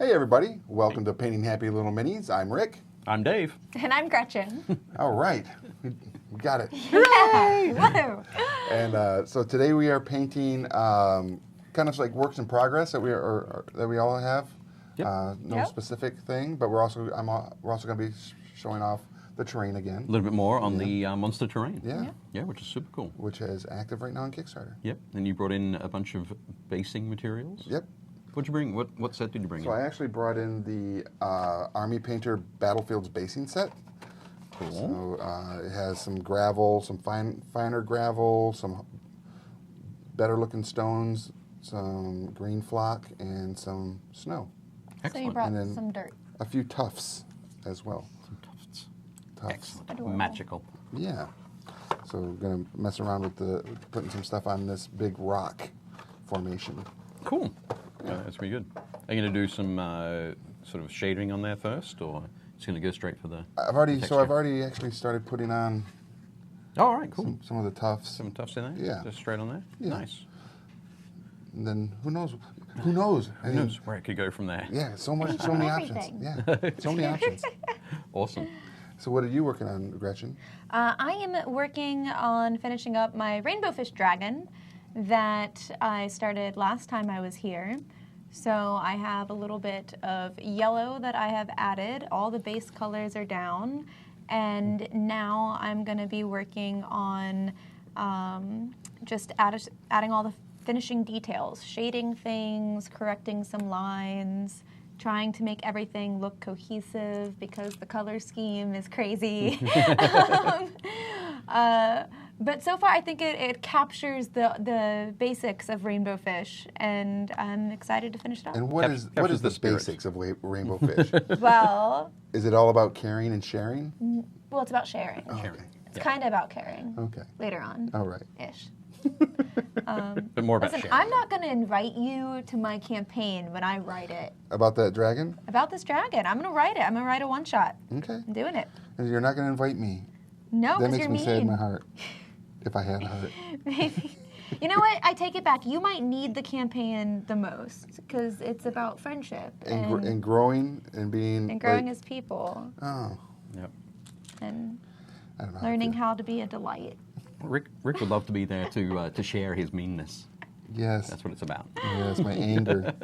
Hey everybody, welcome to Painting Happy Little Minis. I'm Rick. I'm Dave. And I'm Gretchen. All right, we got it. Hooray! Woo! And so today we are painting kind of like works in progress that we all have. Yep. No specific thing, but we're also going to be showing off the terrain again. A little bit more on the monster terrain. Yeah. Yeah, which is super cool. Which is active right now on Kickstarter. Yep. And you brought in a bunch of basing materials. Yep. What'd you bring? What set did you bring in? So I actually brought in the Army Painter Battlefields basing set. Cool. So it has some gravel, some finer gravel, some better looking stones, some green flock, and some snow. Excellent. So you brought And then some dirt. a few tufts as well. Some tufts. Tufts. Excellent. Adorable. Magical. Yeah. So we're going to mess around with putting some stuff on this big rock formation. Cool. Yeah, that's pretty good. Are you going to do some sort of shading on there first, or just going to go straight for the? I've already actually started putting on. Oh, all right, cool. Some of the tufts. Some tufts in there. Yeah. Just straight on there. Yeah. Nice. And then who knows? Who knows? Who knows where it could go from there? Yeah, so many options. Everything. Yeah, so many options. Awesome. So what are you working on, Gretchen? I am working on finishing up my rainbow fish dragon that I started last time I was here. So I have a little bit of yellow that I have added. All the base colors are down. And now I'm going to be working on just adding all the finishing details, shading things, correcting some lines, trying to make everything look cohesive because the color scheme is crazy. But so far, I think it captures the basics of rainbow fish, and I'm excited to finish it up. And what is the spirit. basics of rainbow fish? Well, Is it all about caring and sharing? it's about sharing. Oh, Sharing. okay. It's kind of about caring. Okay. Later on. All right. Ish. But more about Listen, sharing. I'm not going to invite you to my campaign when I write it. About that dragon? About this dragon. I'm going to write it. I'm going to write a one-shot. Okay. I'm doing it. And you're not going to invite me. No, That because makes you're me mean. sad in my heart. If I had a heart. Maybe. You know what? I take it back. You might need the campaign the most because it's about friendship And growing and being. and growing as people Oh. Yep. and I don't know. learning how to be a delight. Rick would love to be there to share his meanness. Yes. That's what it's about. Yes, my anger.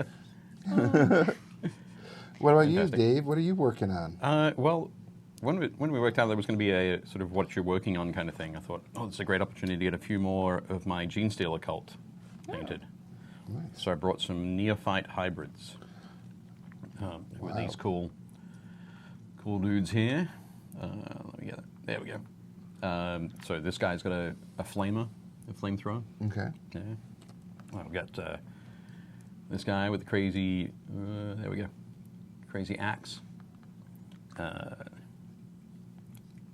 What about you, Fantastic. Dave? What are you working on? Well, when we worked out there was going to be a sort of what you're working on kind of thing, I thought, oh, it's a great opportunity to get a few more of my Gene Stealer cult painted. Nice. So I brought some neophyte hybrids with these cool dudes here. Let me get it. There we go. So this guy's got a flamethrower. Okay. Yeah. Well, we've got this guy with the crazy, there we go, crazy axe.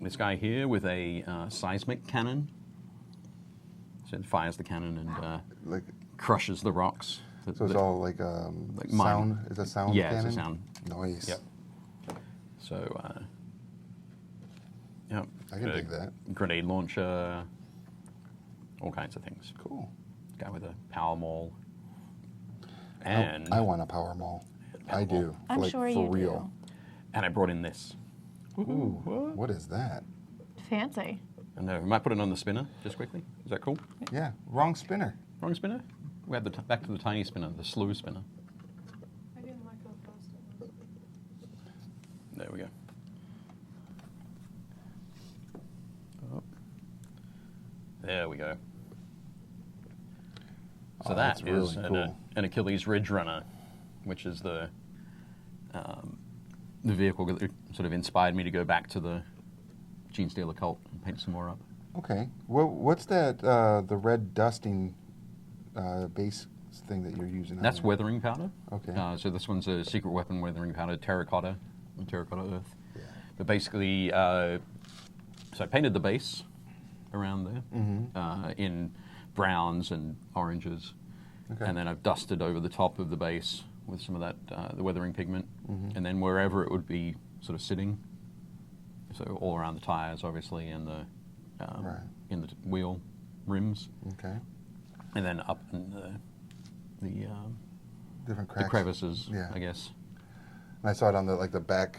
This guy here with a seismic cannon. So it fires the cannon and Like, crushes the rocks. so it's all like like sound. mine. Is a sound Yeah, cannon? it's a sound. Nice. Yep. So, yeah. I can dig that. Grenade launcher, all kinds of things. Cool. Guy with a power maul. And I want a power mall. I do. I'm like, sure for you real. and I brought in this. Ooh, what is that? Fancy. And we might put it on the spinner just quickly. Is that cool? Yeah, wrong spinner. Wrong spinner? We have the back to the tiny spinner, the slew spinner. I didn't like how fast it was. There we go. Oh. There we go. So Oh, that that's is really cool. an Achilles Ridge Runner, which is the vehicle that sort of inspired me to go back to the Gene Stealer cult and paint some more up. Okay. Well, what's that? The red dusting base thing that you're using? That's on there? weathering powder. Okay. So this one's a secret weapon weathering powder, terracotta earth. Yeah. But basically, so I painted the base around there Mm-hmm. in browns and oranges, Okay. and then I've dusted over the top of the base with some of that the weathering pigment, Mm-hmm. and then wherever it would be sort of sitting, so all around the tires, obviously, and the Right. in the wheel rims, Okay. and then up in the Different the cracks. crevices, Yeah. I guess. And I saw it on the back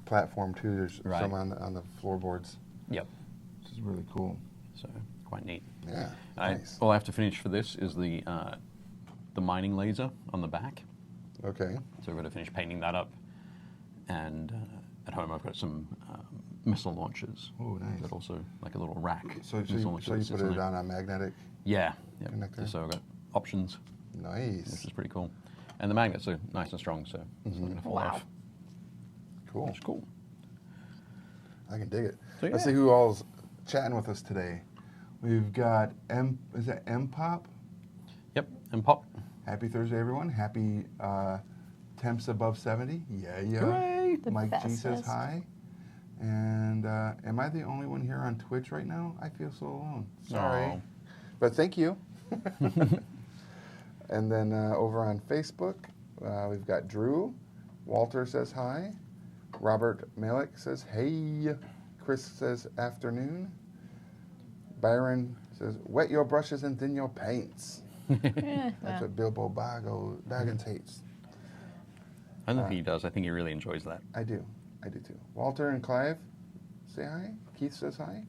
platform too. There's Right. some on the floorboards. Yep. This is really cool. So quite neat. Yeah, nice. All I have to finish for this is the mining laser on the back. Okay. So we're going to finish painting that up. And at home I've got some missile launchers. Oh, nice. But also like a little rack. So missile you launcher that put sits it there. on a magnetic Yeah. Yep. connector? So I've got options, which Nice. is pretty cool. And the magnets are nice and strong, so it's not going to fall Wow. off. Cool. Which is cool. I can dig it. So, Let's yeah. see who all's chatting with us today. We've got is that M-Pop? Yep. And pop. Happy Thursday, everyone. Happy temps above 70. Yeah. Hooray! The Mike G says bestest. hi. And am I the only one here on Twitch right now? I feel so alone. Sorry. Aw. But thank you. And then over on Facebook, we've got Drew. Walter says hi. Robert Malik says hey. Chris says afternoon. Byron says wet your brushes and thin your paints. Yeah, That's what Bilbo Baggins hates. I don't think he does. I think he really enjoys that. I do too. Walter and Clive say hi. Keith says hi.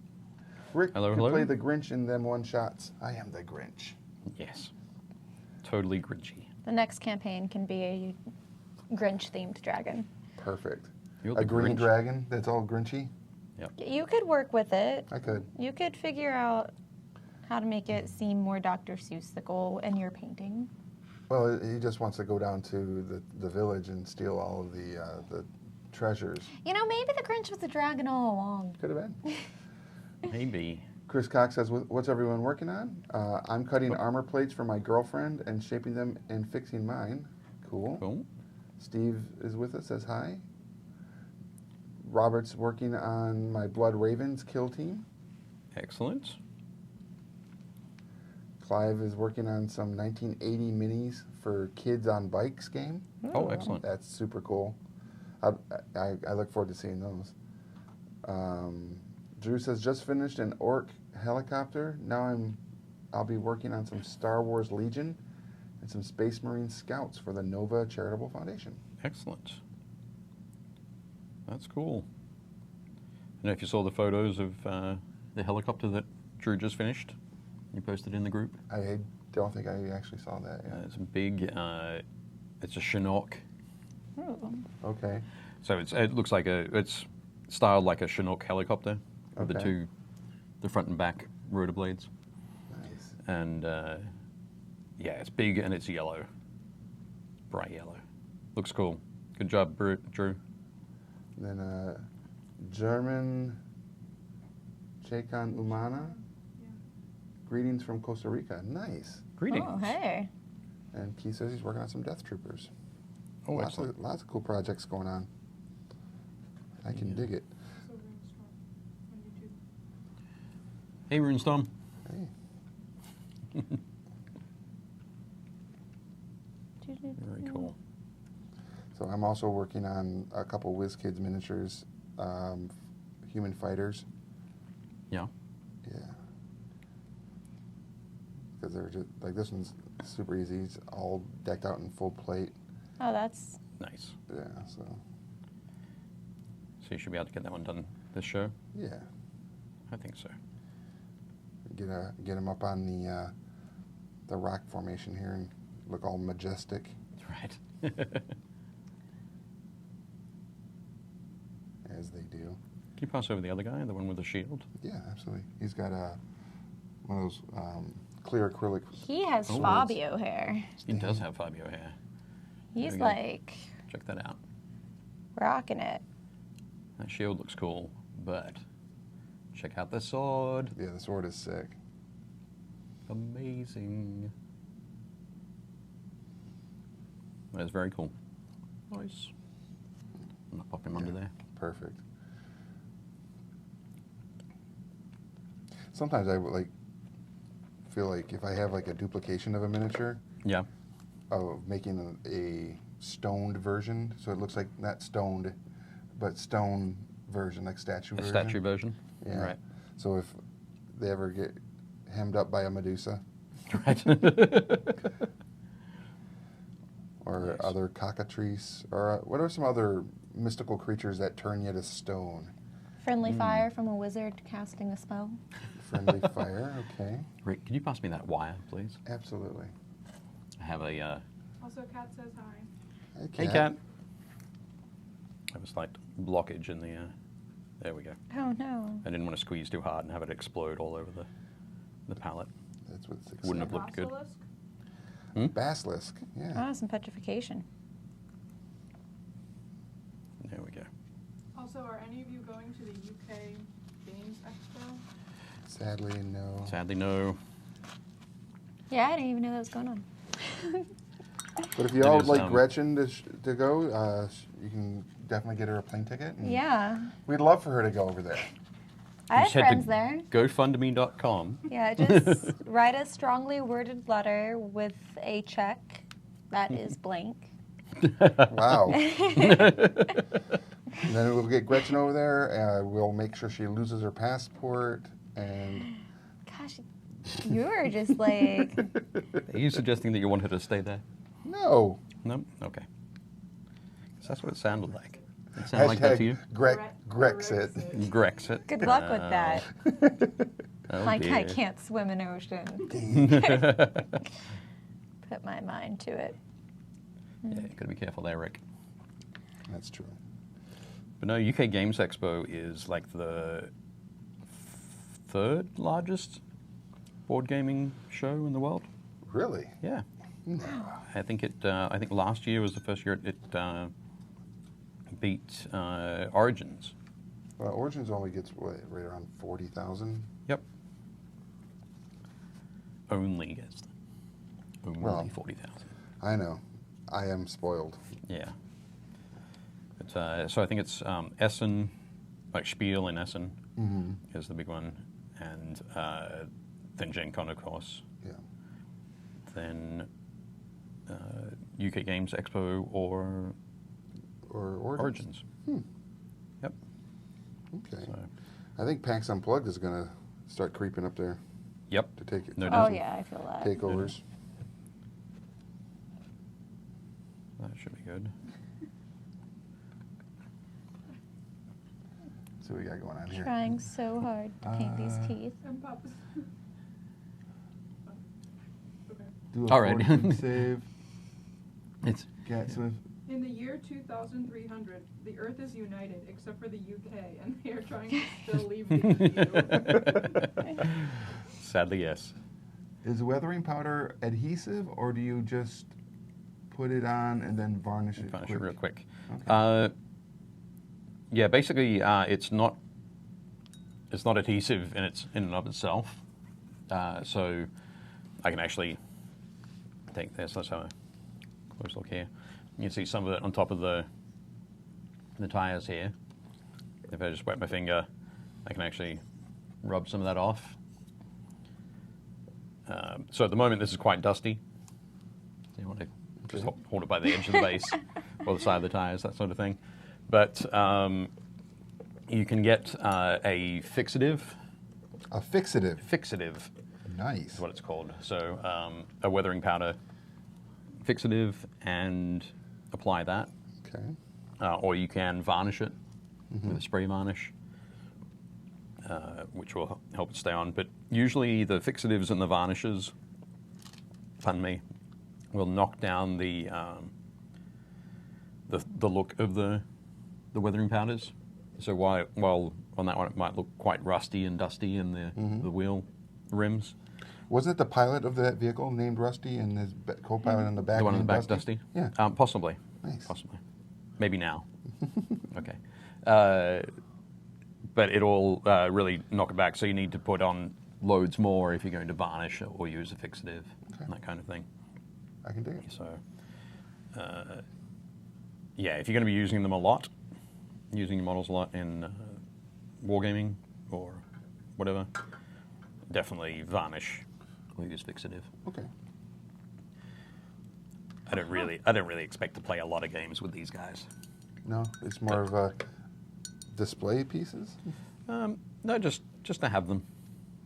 Rick Hello, can hello. play the Grinch in them one shots. I am the Grinch. Yes. Totally grinchy. The next campaign can be a Grinch-themed dragon. Perfect. You're A the green Grinch. dragon that's all Grinchy. You could work with it. I could. You could figure out how to make it seem more Dr. Seuss-ical in your painting. Well, he just wants to go down to the village and steal all of the treasures. You know, maybe the Grinch was a dragon all along. Could have been. Maybe. Chris Cox says, "What's everyone working on?" I'm cutting armor plates for my girlfriend and shaping them and fixing mine. Cool. Cool. Steve is with us. Says hi. Robert's working on my Blood Ravens kill team. Excellent. Clive is working on some 1980 minis for Kids on Bikes game. Oh, excellent. That's super cool. I look forward to seeing those. Drew says, just finished an Orc helicopter. Now I'll be working on some Star Wars Legion and some Space Marine Scouts for the Nova Charitable Foundation. Excellent. That's cool. And if you saw the photos of the helicopter that Drew just finished, you posted in the group. I don't think I actually saw that yet. It's a big, it's a Chinook. Ooh. Okay. So it looks like it's styled like a Chinook helicopter with Okay. the front and back rotor blades. Nice. And yeah, it's big and it's yellow, bright yellow. Looks cool. Good job, Drew. Then German Chacon Umana. Yeah. Greetings from Costa Rica. Nice. Greetings. Oh, hey. And Keith says he's working on some Death Troopers. Oh, lots excellent. of cool projects going on. I can dig it. So Rainstorm on YouTube. Hey, Runestorm. Hey. Very cool. So I'm also working on a couple WizKids miniatures, human fighters. Yeah. Yeah. Because they're just like this one's super easy. It's all decked out in full plate. Oh, that's Nice. Yeah. So So you should be able to get that one done this show. yeah, I think so. get them up on the rock formation here and look all majestic. Right. As they do. Can you pass over the other guy, the one with the shield? Yeah, absolutely. He's got one of those clear acrylic. he has Oh. Fabio hair. He does have Fabio hair. He's we go. like Check that out. rocking it. That shield looks cool, but check out the sword. Yeah, the sword is sick. Amazing. That is very cool. Nice. I'm gonna pop him under Yeah. there. Perfect. Sometimes I would feel like if I have like a duplication of a miniature, Yeah. of making a stoned version, so it looks like not stoned, but stone version, like statue A version. statue version. Yeah. Right. So if they ever get hemmed up by a Medusa, Right. or Nice. other cockatrice, or what are some other mystical creatures that turn you to stone? Friendly fire from a wizard casting a spell. Friendly fire, okay. Rick, can you pass me that wire, please? Absolutely. I have a... Also, Kat says hi. Hey, Cat. I have a slight blockage in the... there we go. Oh no. I didn't want to squeeze too hard and have it explode all over the palette. That's what 6 Wouldn't have looked good. Basilisk? Basilisk, yeah. Ah, some petrification. There we go. Also, are any of you going to the UK Games Expo? Sadly, no. Sadly, no. Yeah, I didn't even know that was going on. But if you It all is, would like Gretchen to go, you can definitely get her a plane ticket. And Yeah. we'd love for her to go over there. I have just head friends to there. GoFundMe.com. Yeah, just write a strongly worded letter with a check that is blank. Wow. And then we'll get Gretchen over there. We'll make sure she loses her passport. And Gosh, you were just like, Are you suggesting that you want her to stay there? no. No? Okay. 'Cause that's what it sounded like. It sounded like that to you? Grexit. Grexit. good luck with that. Oh, Like I dear. can't swim an ocean. Put my mind to it. Yeah, you gotta be careful there, Rick. That's true. But no, UK Games Expo is like the third largest board gaming show in the world. Really? Yeah. No. I think I think last year was the first year it beat Origins. Well, Origins only gets, what, right around 40,000? Yep. Only gets only Well. 40,000. I know. I am spoiled. Yeah. But, so I think it's Essen, like Spiel in Essen is the big one, and then Gen Con, of course. Yeah. Then UK Games Expo or Or Origins. Yep. Okay. So, I think PAX Unplugged is going to start creeping up there yep. to take No Oh doubt. yeah, I feel that. takeovers. That should be good. So we got going on here. Trying so hard to paint these teeth. And pups. Okay. Do All right. fortune save. It's Cat Smith. In the year 2300, the Earth is united except for the UK, and they are trying to still leave the EU. sadly yes. Is weathering powder adhesive, or do you just put it on and then varnish it? Finish it real quick. Okay. Yeah, basically, it's not adhesive in and of itself. So I can actually take this. Let's have a close look here. You can see some of it on top of the tires here. If I just wet my finger, I can actually rub some of that off. So at the moment, this is quite dusty. You want to just hold it by the edge of the base or the side of the tires, that sort of thing. But you can get a fixative. A fixative. Fixative Nice. is what it's called. So a weathering powder fixative, and apply that. Okay. Or you can varnish it with a spray varnish, which will help it stay on. But usually the fixatives and the varnishes, pardon me, will knock down the look of the weathering powders. So while on that one it might look quite rusty and dusty in the wheel rims. Wasn't it the pilot of that vehicle named Rusty and his co-pilot in the back? The one in the named back, Dusty? Yeah. Possibly. Nice. Possibly. Maybe now. Okay. But it'll really knock it back, so you need to put on loads more if you're going to varnish or use a fixative, and that kind of thing. I can dig it. So, yeah, if you're going to be using them a lot, using your models a lot in wargaming or whatever, definitely varnish or use fixative. Okay. I don't really expect to play a lot of games with these guys. No, it's more of a display pieces. No, just to have them.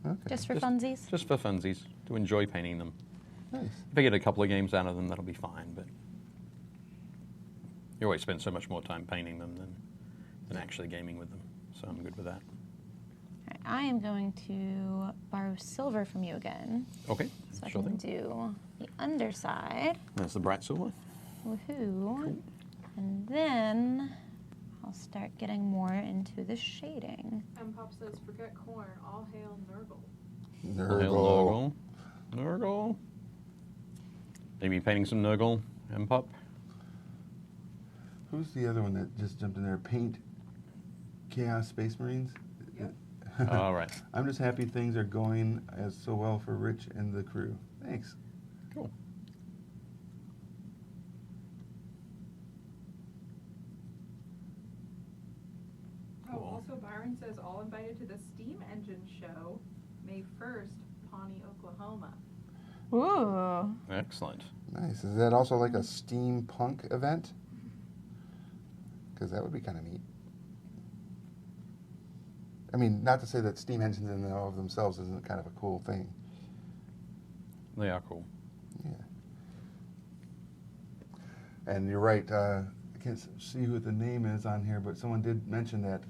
Okay. Just for funsies. Just for funsies, to enjoy painting them. Nice. If I get a couple of games out of them, that'll be fine. But You always spend so much more time painting them than actually gaming with them. So I'm good with that. All right, I am going to borrow silver from you again. Okay, So I sure can thing. do the underside. That's the bright silver. Woohoo. Cool. And then I'll start getting more into the shading. Pop says, forget corn, all hail Nurgle. Nurgle. Nurgle. Maybe painting some Nurgle, Pop. Who's the other one that just jumped in there? Paint Chaos Space Marines? Yep. All right. I'm just happy things are going as so well for Rich and the crew. Thanks. Cool. Oh, also Byron says, all invited to the Steam Engine show, May 1st, Pawnee, Oklahoma. Ooh. Excellent. Nice. Is that also like a steampunk event? Because that would be kind of neat. I mean, not to say that steam engines in and of themselves isn't kind of a cool thing. They are cool. Yeah. And you're right. I can't see who the name is on here, but someone did mention that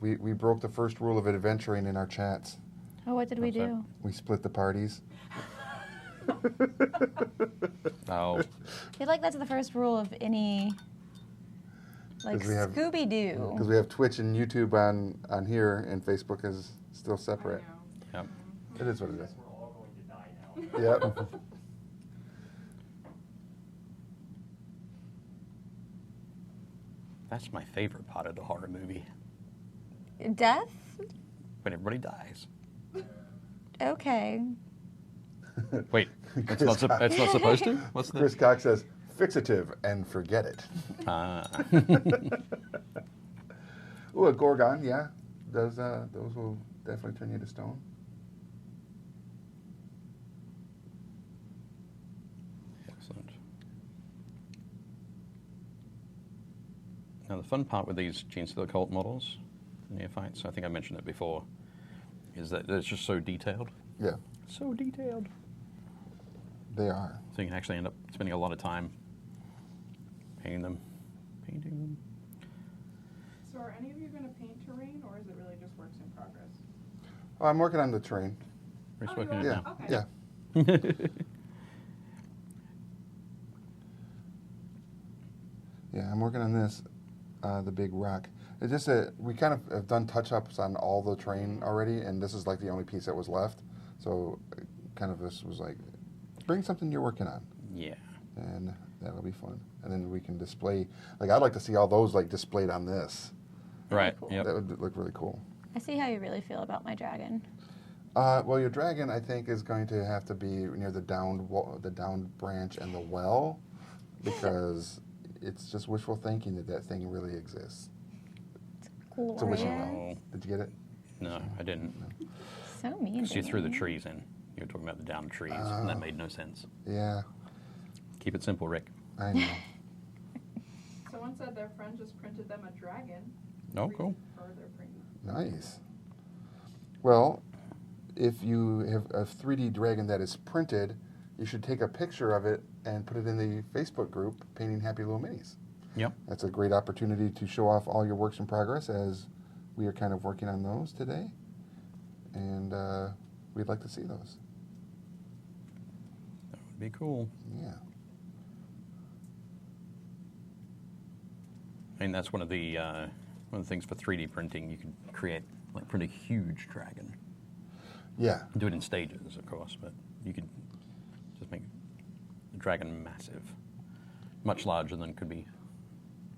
we broke the first rule of adventuring in our chats. Oh, what did we What's that? do? We split the parties. Oh, I feel like that's the first rule of any, like, 'Cause we have- Scooby-Doo. Because we have Twitch and YouTube on here, and Facebook is still separate. I know. yep. It is what it is. We're all going to die now. Yep. That's my favorite part of the horror movie. Death? When everybody dies. Okay. Wait, that's not supposed to? What's Chris the? Cox says, fixative and forget it. Ah. Ooh, a Gorgon, yeah. Those will definitely turn you to stone. Excellent. Now the fun part with these Genes of the Occult models, neophytes, I think I mentioned it before, is that it's just so detailed. Yeah, So detailed. they are. So you can actually end up spending a lot of time painting them. So are any of you going to paint terrain, or is it really just works in progress? Oh, I'm working on the terrain. We're just Oh, working you it Yeah, Okay. yeah. Yeah, I'm working on this, the big rock. It's just that we kind of have done touch-ups on all the terrain already, and this is like the only piece that was left. So kind of this was like, bring something you're working on, Yeah. and that'll be fun. And then we can display, like I'd like to see all those like displayed on this. Right. cool. Yep. That would look really cool. I see how you really feel about my dragon. Well, your dragon, I think, is going to have to be near the downed branch and the well, because it's just wishful thinking that thing really exists. It's a wishing Glorious. well. Did you get it? No, I didn't. So mean. Because you to threw the me. trees in. You were talking about the downed trees, and that Oh. made no sense. Yeah, Keep it simple, Rick. I know. Someone said their friend just printed them a dragon. Oh, cool. For their print. Nice. Well, if you have a 3D dragon that is printed, you should take a picture of it and put it in the Facebook group, Painting Happy Little Minis. Yep. That's a great opportunity to show off all your works in progress, as we are kind of working on those today. And we'd like to see those. That would be cool. Yeah. I mean, that's one of the things for 3D printing. You can print a huge dragon. Yeah. Do it in stages, of course, but you could just make the dragon massive, much larger than could be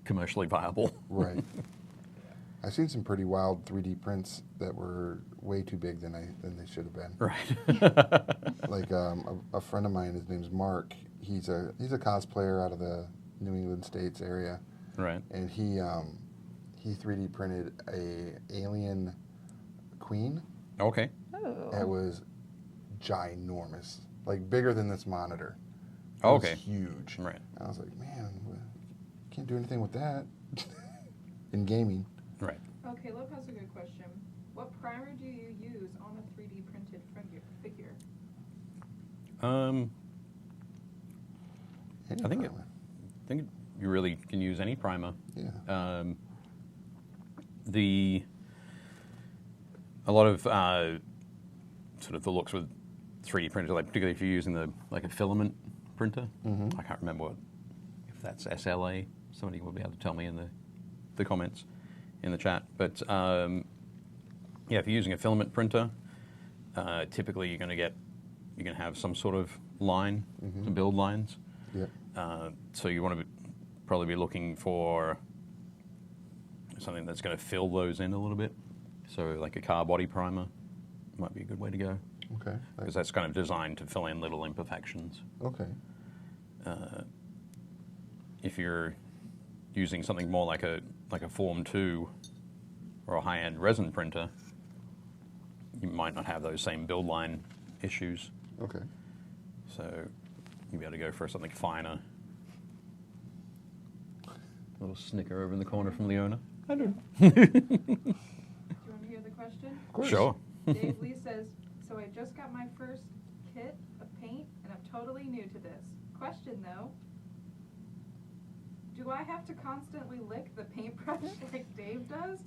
commercially viable. Right. I've seen some pretty wild 3D prints that were way too big than they should have been. Right. Like a friend of mine, his name's Mark. He's a cosplayer out of the New England States area, Right. and he 3D printed a alien queen. Okay. Oh. It was ginormous, like bigger than this monitor. It Oh, was okay. huge. Right. I was like, man, can't do anything with that in gaming. Right. Okay, Luke has a good question. What primer do you use on a 3D printed figure? Any I think primer. you really can use any primer. Yeah. A lot of sort of the looks with 3D printers, like particularly if you're using a filament printer. Mm-hmm. I can't remember if that's SLA. Somebody will be able to tell me in the comments in the chat. But yeah, if you're using a filament printer, typically you're going to have some sort of line to build lines. Yeah. So you want to probably be looking for something that's going to fill those in a little bit. So like a car body primer might be a good way to go. Okay. Because that's kind of designed to fill in little imperfections. Okay. If you're using something more like a Form 2 or a high-end resin printer, you might not have those same build line issues. Okay. So you'll be able to go for something finer. A little snicker over in the corner from Leona. I don't. Do you want to hear the question? Of course. Sure. Dave Lee says, so I just got my first kit of paint, and I'm totally new to this. Question though, do I have to constantly lick the paintbrush like Dave does?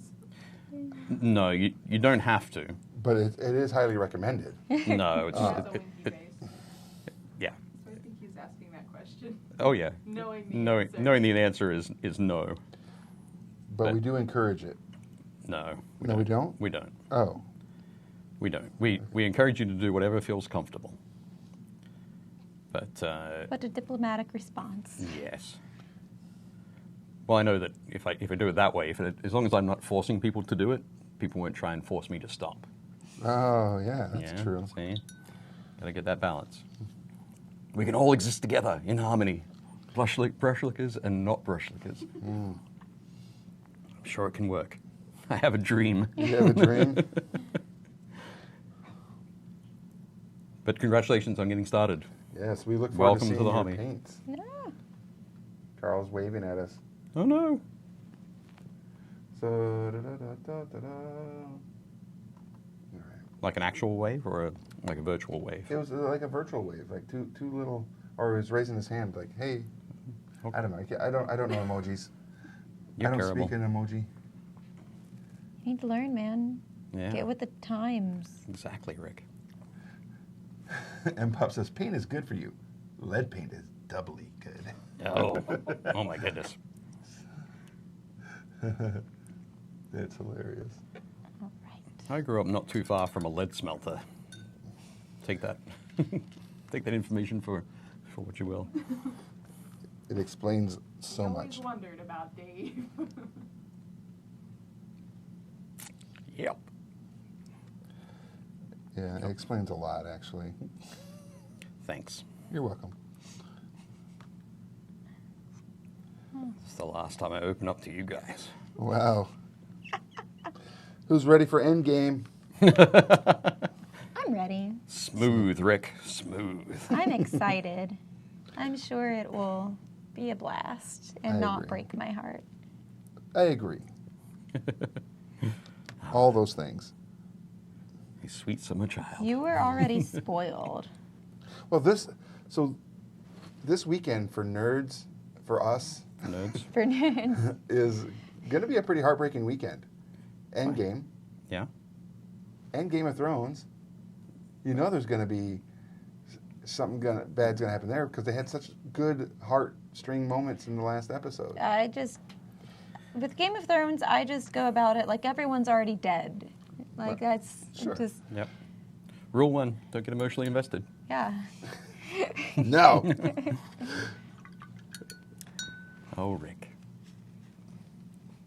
No, you don't have to. But it is highly recommended. No, it's He has a winky face. yeah. So I think he's asking that question. Oh yeah. Knowing the Knowing answer. the answer is no. But we do encourage it. No. No, we don't? We don't. Oh. We don't. We encourage you to do whatever feels comfortable. But But a diplomatic response. yes. Well, I know that if I do it that way, as long as I'm not forcing people to do it, people won't try and force me to stop. Oh, yeah, that's Yeah, true. See, gotta get that balance. We can all exist together in harmony, brush lickers and not brush lickers. I'm sure it can work. I have a dream. You have a dream? But congratulations on getting started. Yes, we look forward Welcome to to seeing the your hobby. paints. Yeah. Carl's waving at us. Oh no. So, da-da-da-da-da-da. All right. Like an actual wave or like a virtual wave? It was like a virtual wave, like two little, or he was raising his hand, like, hey. Okay. I don't know. I don't know emojis. You're I don't terrible. speak in emoji. You need to learn, man. Yeah. Get with the times. Exactly, Rick. And Pop says, paint is good for you. Lead paint is doubly good. Oh, oh my goodness. It's hilarious. All right. I grew up not too far from a lead smelter. Take that. Take that information for what you will. It explains so I much. always wondered about Dave. Yep. Yeah, it explains a lot, actually. Thanks. You're welcome. It's the last time I open up to you guys. Wow. Who's ready for Endgame? I'm ready. Smooth, Rick. Smooth. I'm excited. I'm sure it will be a blast and I not agree. break my heart. I agree. All those things. You sweet summer child. You were already spoiled. Well, this weekend for nerds, for us, Nerds. For nerds. is going to be a pretty heartbreaking weekend. Endgame. Yeah. And Game of Thrones. You know there's going to be something bad's going to happen there because they had such good heartstring moments in the last episode. With Game of Thrones, I just go about it like everyone's already dead. Like that's Sure. just, Yep. Rule 1, don't get emotionally invested. yeah. No. Oh, Rick.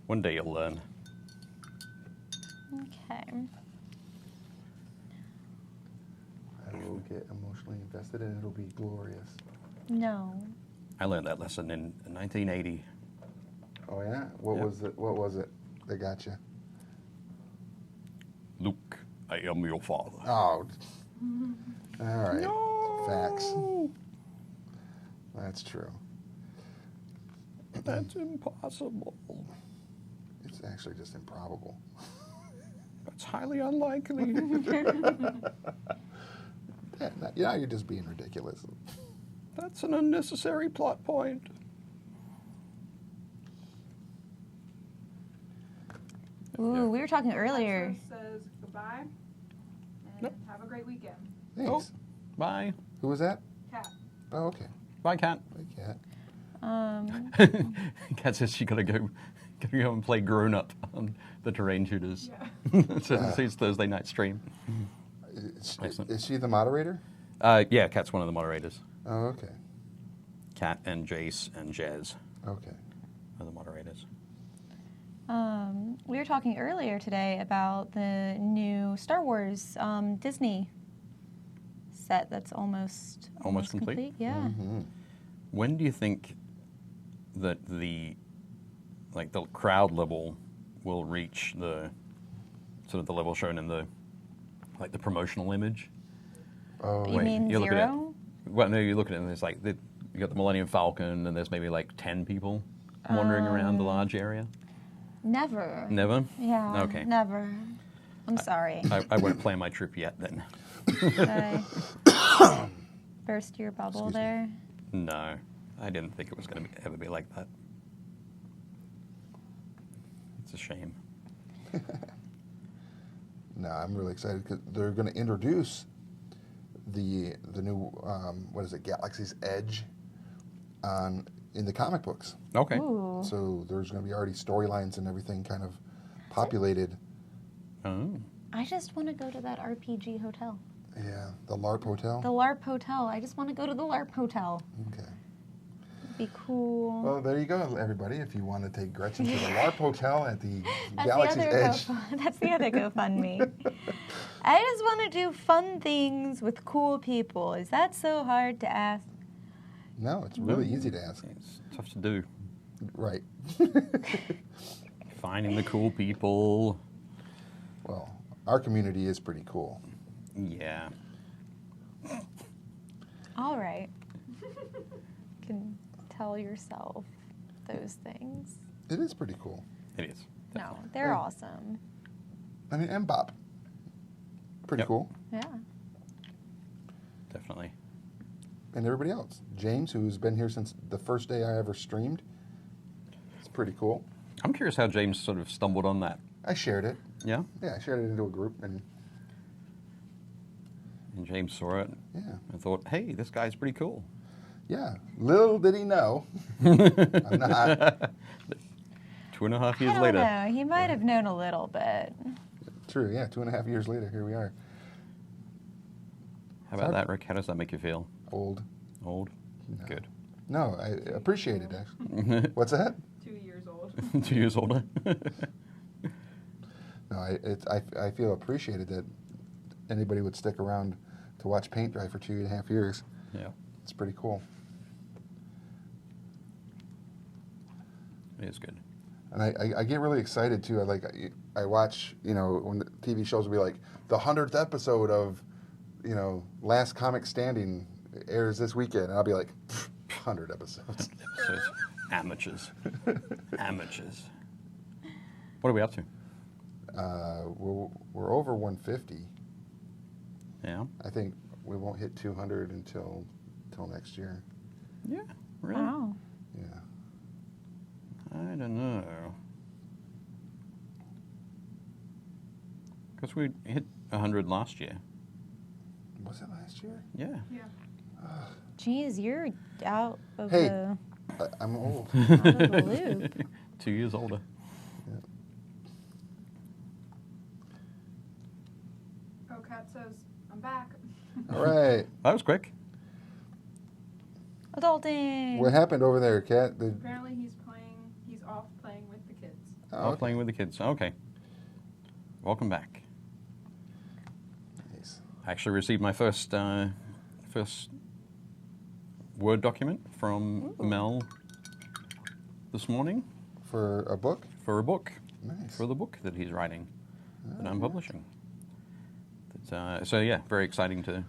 One day you'll learn. Okay. I will get emotionally invested and it'll be glorious. No. I learned that lesson in 1980. Oh yeah? What Yep. was it that got you? Luke, I am your father. Oh. All right. No. Facts. That's true. That's impossible. It's actually just improbable. That's highly unlikely. Yeah, you're just being ridiculous. That's an unnecessary plot point. Ooh, Yeah. we were talking earlier. Says goodbye and Yep. have a great weekend. Thanks. Bye. Who was that? Cat. Oh, okay. Bye, Kat. Bye, Cat. Kat says she gotta go and play grown up on the terrain shooters. Yeah. So it's Thursday night stream. Excellent. Is she the moderator? Yeah, Kat's one of the moderators. Oh, okay. Kat and Jace and Jez Okay. are the moderators. We were talking earlier today about the new Star Wars Disney set that's almost complete? Yeah. Mm-hmm. When do you think that the crowd level will reach the sort of the level shown in the promotional image? Oh, You mean you look at it- zero? Well, no, you look at it and it's like you got the Millennium Falcon and there's maybe like 10 people wandering around the large area. Never. Never? Yeah. Okay. Never. I'm sorry. I won't plan my trip yet then. Did I burst your bubble Excuse me. there? No, I didn't think it was going to ever be like that. It's a shame. No, I'm really excited because they're going to introduce the new what is it, Galaxy's Edge, in the comic books. Okay. Ooh. So there's going to be already storylines and everything kind of populated. Oh. I just want to go to that RPG hotel. Yeah, the LARP hotel. The LARP hotel. I just want to go to the LARP hotel. Okay. It'd be cool. Well, there you go, everybody. If you want to take Gretchen to the LARP hotel at the That's Galaxy's the other Edge. That's the other GoFundMe. I just want to do fun things with cool people. Is that so hard to ask? No, it's really easy to ask. It's tough to do. Right. Finding the cool people. Well, our community is pretty cool. Yeah. All right. You can tell yourself those things. It is pretty cool. It is. No, they're awesome. I mean, and Bob. Pretty Yep. cool. Yeah. Definitely. And everybody else. James, who's been here since the first day I ever streamed. It's pretty cool. I'm curious how James sort of stumbled on that. I shared it. Yeah? Yeah, I shared it into a group, and And James saw it yeah. and thought, hey, this guy's pretty cool. Yeah. Little did he know. I'm not. 2.5 years I don't later. know. He might have known a little bit. True, yeah. 2.5 years later, here we are. How about that, Rick? How does that make you feel? Old. Old? No. Good. No, I appreciate it, actually. What's that? 2 years old. 2 years older. No, I feel appreciated that anybody would stick around to watch paint dry for 2.5 years. Yeah. It's pretty cool. It is good. And I get really excited too. I watch, when the TV shows will be like the 100th episode of, Last Comic Standing airs this weekend, and I'll be like, 100 episodes. Episodes. Amateurs. Amateurs. What are we up to? We're over 150. Yeah. I think we won't hit 200 until next year. Yeah. Really? Wow. Yeah. I don't know. Because we hit 100 last year. Was it last year? Yeah. Yeah. Jeez, you're out of Hey. the I'm old. out of the loop. 2 years older. Oh, Kat says, I'm back. All right. That was quick. Adulting. What happened over there, Kat? Apparently he's off playing with the kids. Oh, okay. playing with the kids. Okay. Welcome back. Nice. I actually received my first Word document from Mel this morning For a book? for a book, Nice. for the book that he's writing, that I'm publishing. So yeah, very exciting to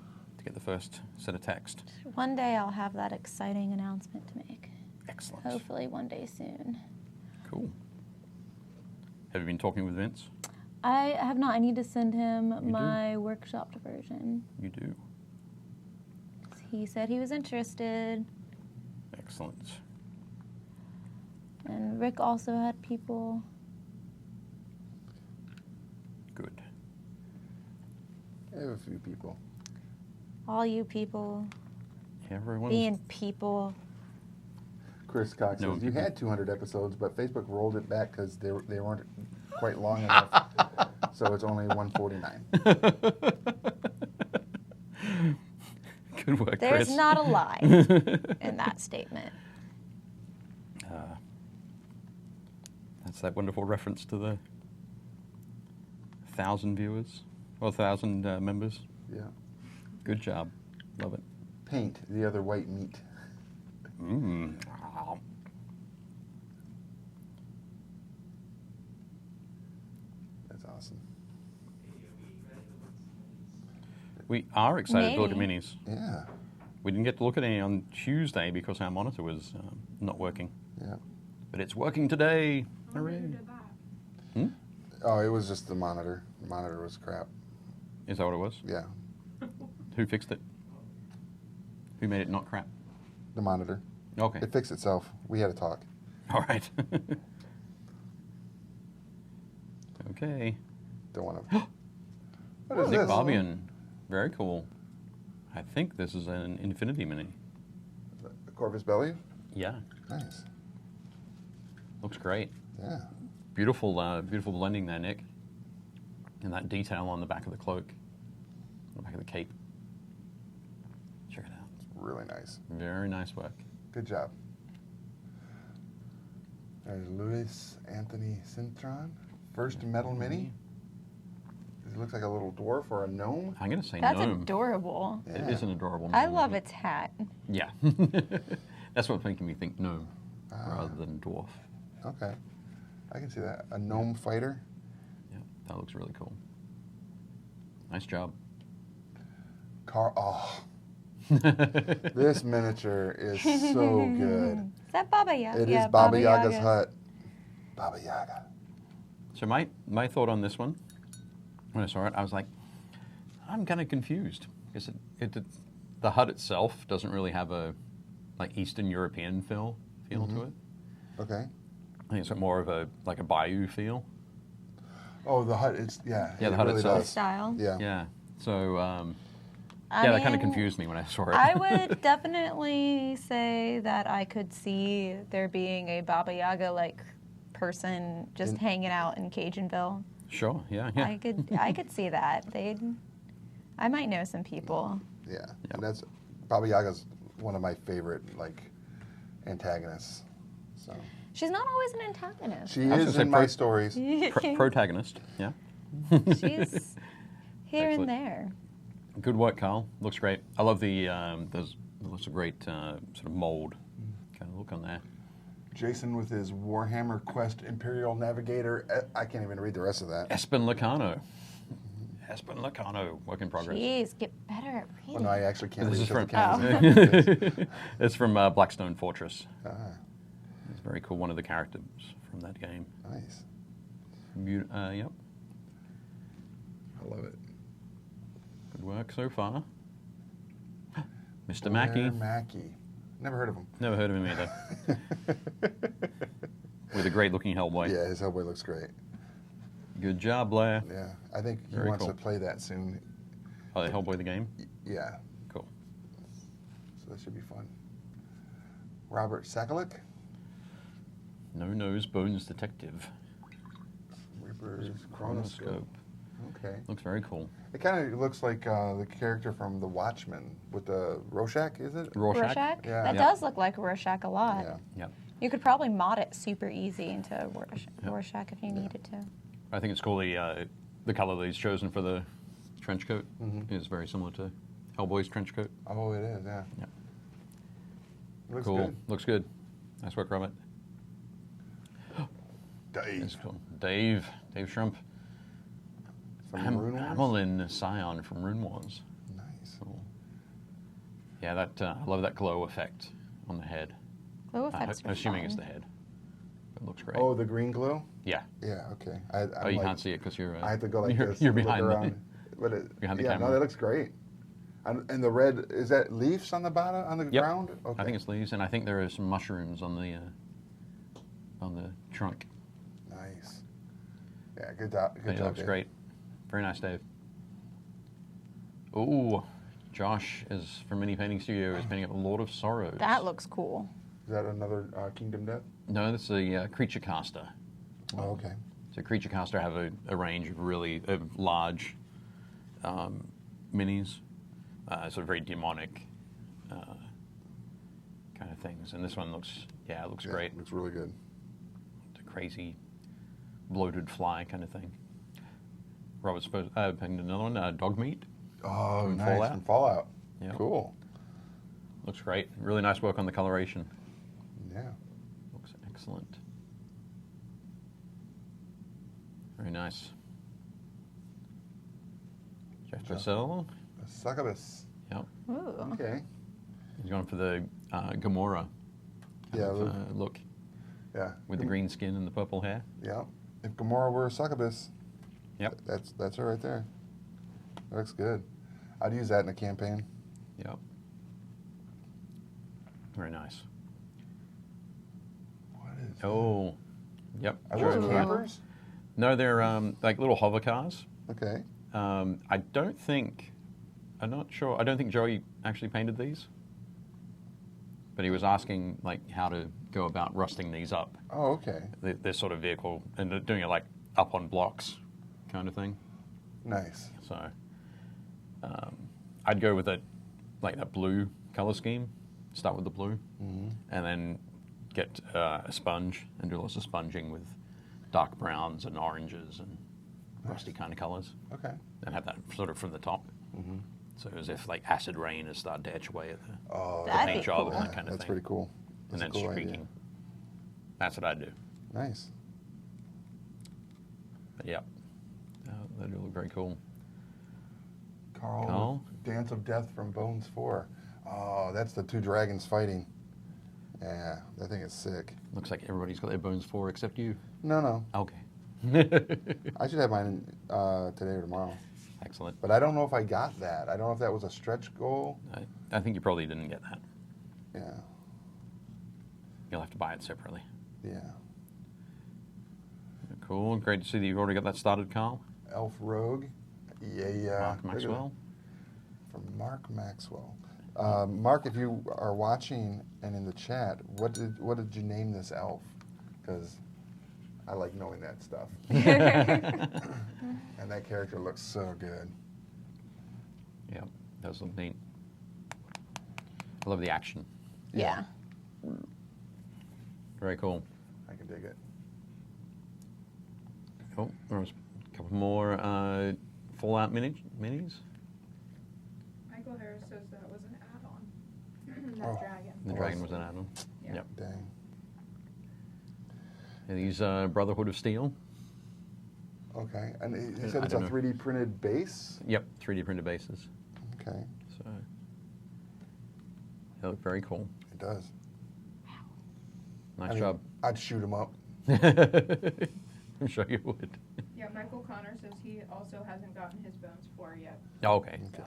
get the first set of text. One day I'll have that exciting announcement to make. Excellent. Hopefully one day soon. Cool. Have you been talking with Vince? I have not. I need to send him do? my workshopped version. You do. He said he was interested. Excellent. And Rick also had people. We have a few people. All you people Everyone's being people. Chris Cox No, says, you people- had 200 episodes, but Facebook rolled it back because they weren't quite long enough. So it's only 149. Good work, There's Chris. not a lie in that statement. That's that wonderful reference to the 1,000 viewers or 1,000 members. Yeah. Good job. Love it. Paint, the other white meat. Mmm. That's awesome. We are excited to look at Maybe. minis. Yeah. We didn't get to look at any on Tuesday because our monitor was not working. Yeah. But it's working today. I wonder who Hooray. did that. Oh, it was just the monitor. The monitor was crap. Is that what it was? Yeah. Who fixed it? Who made it not crap? The monitor. Okay. It fixed itself. We had a talk. All right. Okay. Don't want to. What is Nick this? Barbian. Very cool. I think this is an Infinity Mini. The Corvus Belli? Yeah. Nice. Looks great. Yeah. Beautiful, beautiful blending there, Nick. And that detail on the back of the cloak, on the back of the cape. Check it out. Really nice. Very nice work. Good job. There's Louis Anthony Cintron. First metal mini. It looks like a little dwarf or a gnome. I'm going to say That's gnome. adorable. It Yeah. is an adorable I gnome, love isn't its hat. Yeah. That's what's making me think gnome rather than dwarf. Okay. I can see that. A gnome fighter. Yeah, that looks really cool. Nice job. Oh. This miniature is so good. Is that Baba Yaga? It is Yeah, Baba Yaga's Yaga. hut. Baba Yaga. So my thought on this one, when I saw it, I was like, I'm kind of confused because the hut itself doesn't really have a like Eastern European feel to it. Okay. I think it's more of a like a bayou feel. Oh, the hut. It's Yeah, it the hut really itself. does. Style. Yeah. Yeah. So I yeah, that kind of mean, confused me when I saw it. I would definitely say that I could see there being a Baba Yaga like person just hanging out in Cajunville. Sure. Yeah. Yeah. I could see that. I might know some people. Yeah. And that's Baba Yaga's one of my favorite like antagonists. So She's not always an antagonist. she I was is gonna say in my stories. Protagonist. Yeah. She's here Excellent. and there. Good work, Carl. Looks great. I love there's a great sort of mold kind of look on there. Jason with his Warhammer Quest Imperial Navigator. I can't even read the rest of that. ESPERN LOCARNO. ESPERN LOCARNO. Work in progress. Jeez, get better at Oh reading. no, I actually can't This read is because from the camera's in. it's from Blackstone Fortress. Ah, It's very cool. One of the characters from that game. nice. Yep. I love it. Good work so far. Mr. Blair Mackey. Mackey. Never heard of him. Never heard of him either. With a great looking Hellboy. Yeah, his Hellboy looks great. Good job, Blair. Yeah, I think he Very wants cool. to play that soon. Oh, the Hellboy the game? Yeah, Cool. so that should be fun. Robert SAKALUK. No Nose Bones Detective. Reaper's Chronoscope. Okay. Looks very cool. It kind of looks like the character from The Watchmen with the Rorschach, is it? Rorschach? Rorschach? Yeah. That Yep. does look like Rorschach a lot. Yeah. Yep. You could probably mod it super easy into Rorschach if you needed to. I think it's cool the color that he's chosen for the trench coat is very similar to Hellboy's trench coat. Oh, it is, yeah. Yep. Looks Cool. good. Looks good. Nice work, Robert. Dave That's cool. Dave Shrimp. from Rune Wars. Hamelin Scion from Rune Wars. Nice. Cool. Yeah, that I love that glow effect on the head. Glow effects I'm are assuming fun. it's the head. It looks great. Oh, the green glow? Yeah. Yeah, okay. Oh, you can't see it because you're. I have to go like you're, this. You're and look behind. around. But it, behind the yeah, camera. no, that looks great. And the red, is that leaves on the bottom, on the Yep. ground? Okay. I think it's leaves, and I think there are some mushrooms on the trunk. Nice. Yeah, good job. But Good it job, looks Dave. great. Very nice, Dave. Ooh, Josh is from Mini Painting Studio is painting up Lord of Sorrows. That looks cool. Is that another Kingdom Death? No, this is a Creature Caster. Oh, okay. So Creature Caster have a range of really large minis, sort of very demonic kind of things. And this one looks, it looks great. Looks really good. It's a crazy bloated fly kind of thing. Robert's painted another one, Dog Meat. Oh, From nice. Fallout. From Fallout. Yeah. Cool. Looks great. Really nice work on the coloration. Yeah. Looks excellent. Very nice. Jeff Purcell. Succubus. Yep. Ooh. Okay. He's gone for the Gamora Yeah. look Yeah. with the green skin and the purple hair. Yeah. If Gamora were a succubus, Yep. that's her right there. That looks good. I'd use that in a campaign. Yep. Very nice. What is that? Oh. Yep. Are Sure. those Ooh. campers? No, they're like little hover cars. Okay. I don't think, I'm not sure, I don't think Joey actually painted these. But he was asking like how to go about rusting these up. Oh, okay. This sort of vehicle, and they're doing it like up on blocks kind of thing. Nice. So I'd go with that, like that blue color scheme. Start with the blue, and then get a sponge and do lots of sponging with dark browns and oranges and rusty kind of colors. Okay. And have that sort of from the top. So as if like acid rain has started to etch away at the Oh, That'd paint be job cool. and that kind of that's thing. pretty cool. And That's then a cool idea. streaking. That's what I'd do. Nice. But yeah, they do look very cool. Carl. Dance of Death from Bones 4. Oh, that's the two dragons fighting. Yeah, that thing is sick. Looks like everybody's got their bones for except you. No. Okay. I should have mine today or tomorrow. Excellent. But I don't know if I got that. I don't know if that was a stretch goal. I think you probably didn't get that. Yeah. You'll have to buy it separately. Yeah. Cool. Great to see that you've already got that started, Carl. Elf Rogue. Yeah. Mark Maxwell. From Mark Maxwell. Mark, if you are watching and in the chat, what did you name this elf? Because I like knowing that stuff. And that character looks so good. Yeah, does look neat. I love the action. Yeah. Very cool. I can dig it. Oh, there was a couple more Fallout minis. Michael Harris says that was an add-on. That Oh. dragon. The dragon was an add-on. Yeah. Yep. Dang. And these Brotherhood of Steel. Okay. And he I said it's a don't know. 3D printed base? Yep, 3D printed bases. Okay. So they look very cool. It does. Nice I mean, job. I'd shoot him up. I'm sure you would. Yeah, Michael Connor says he also hasn't gotten his bones for yet. Oh, okay. Okay.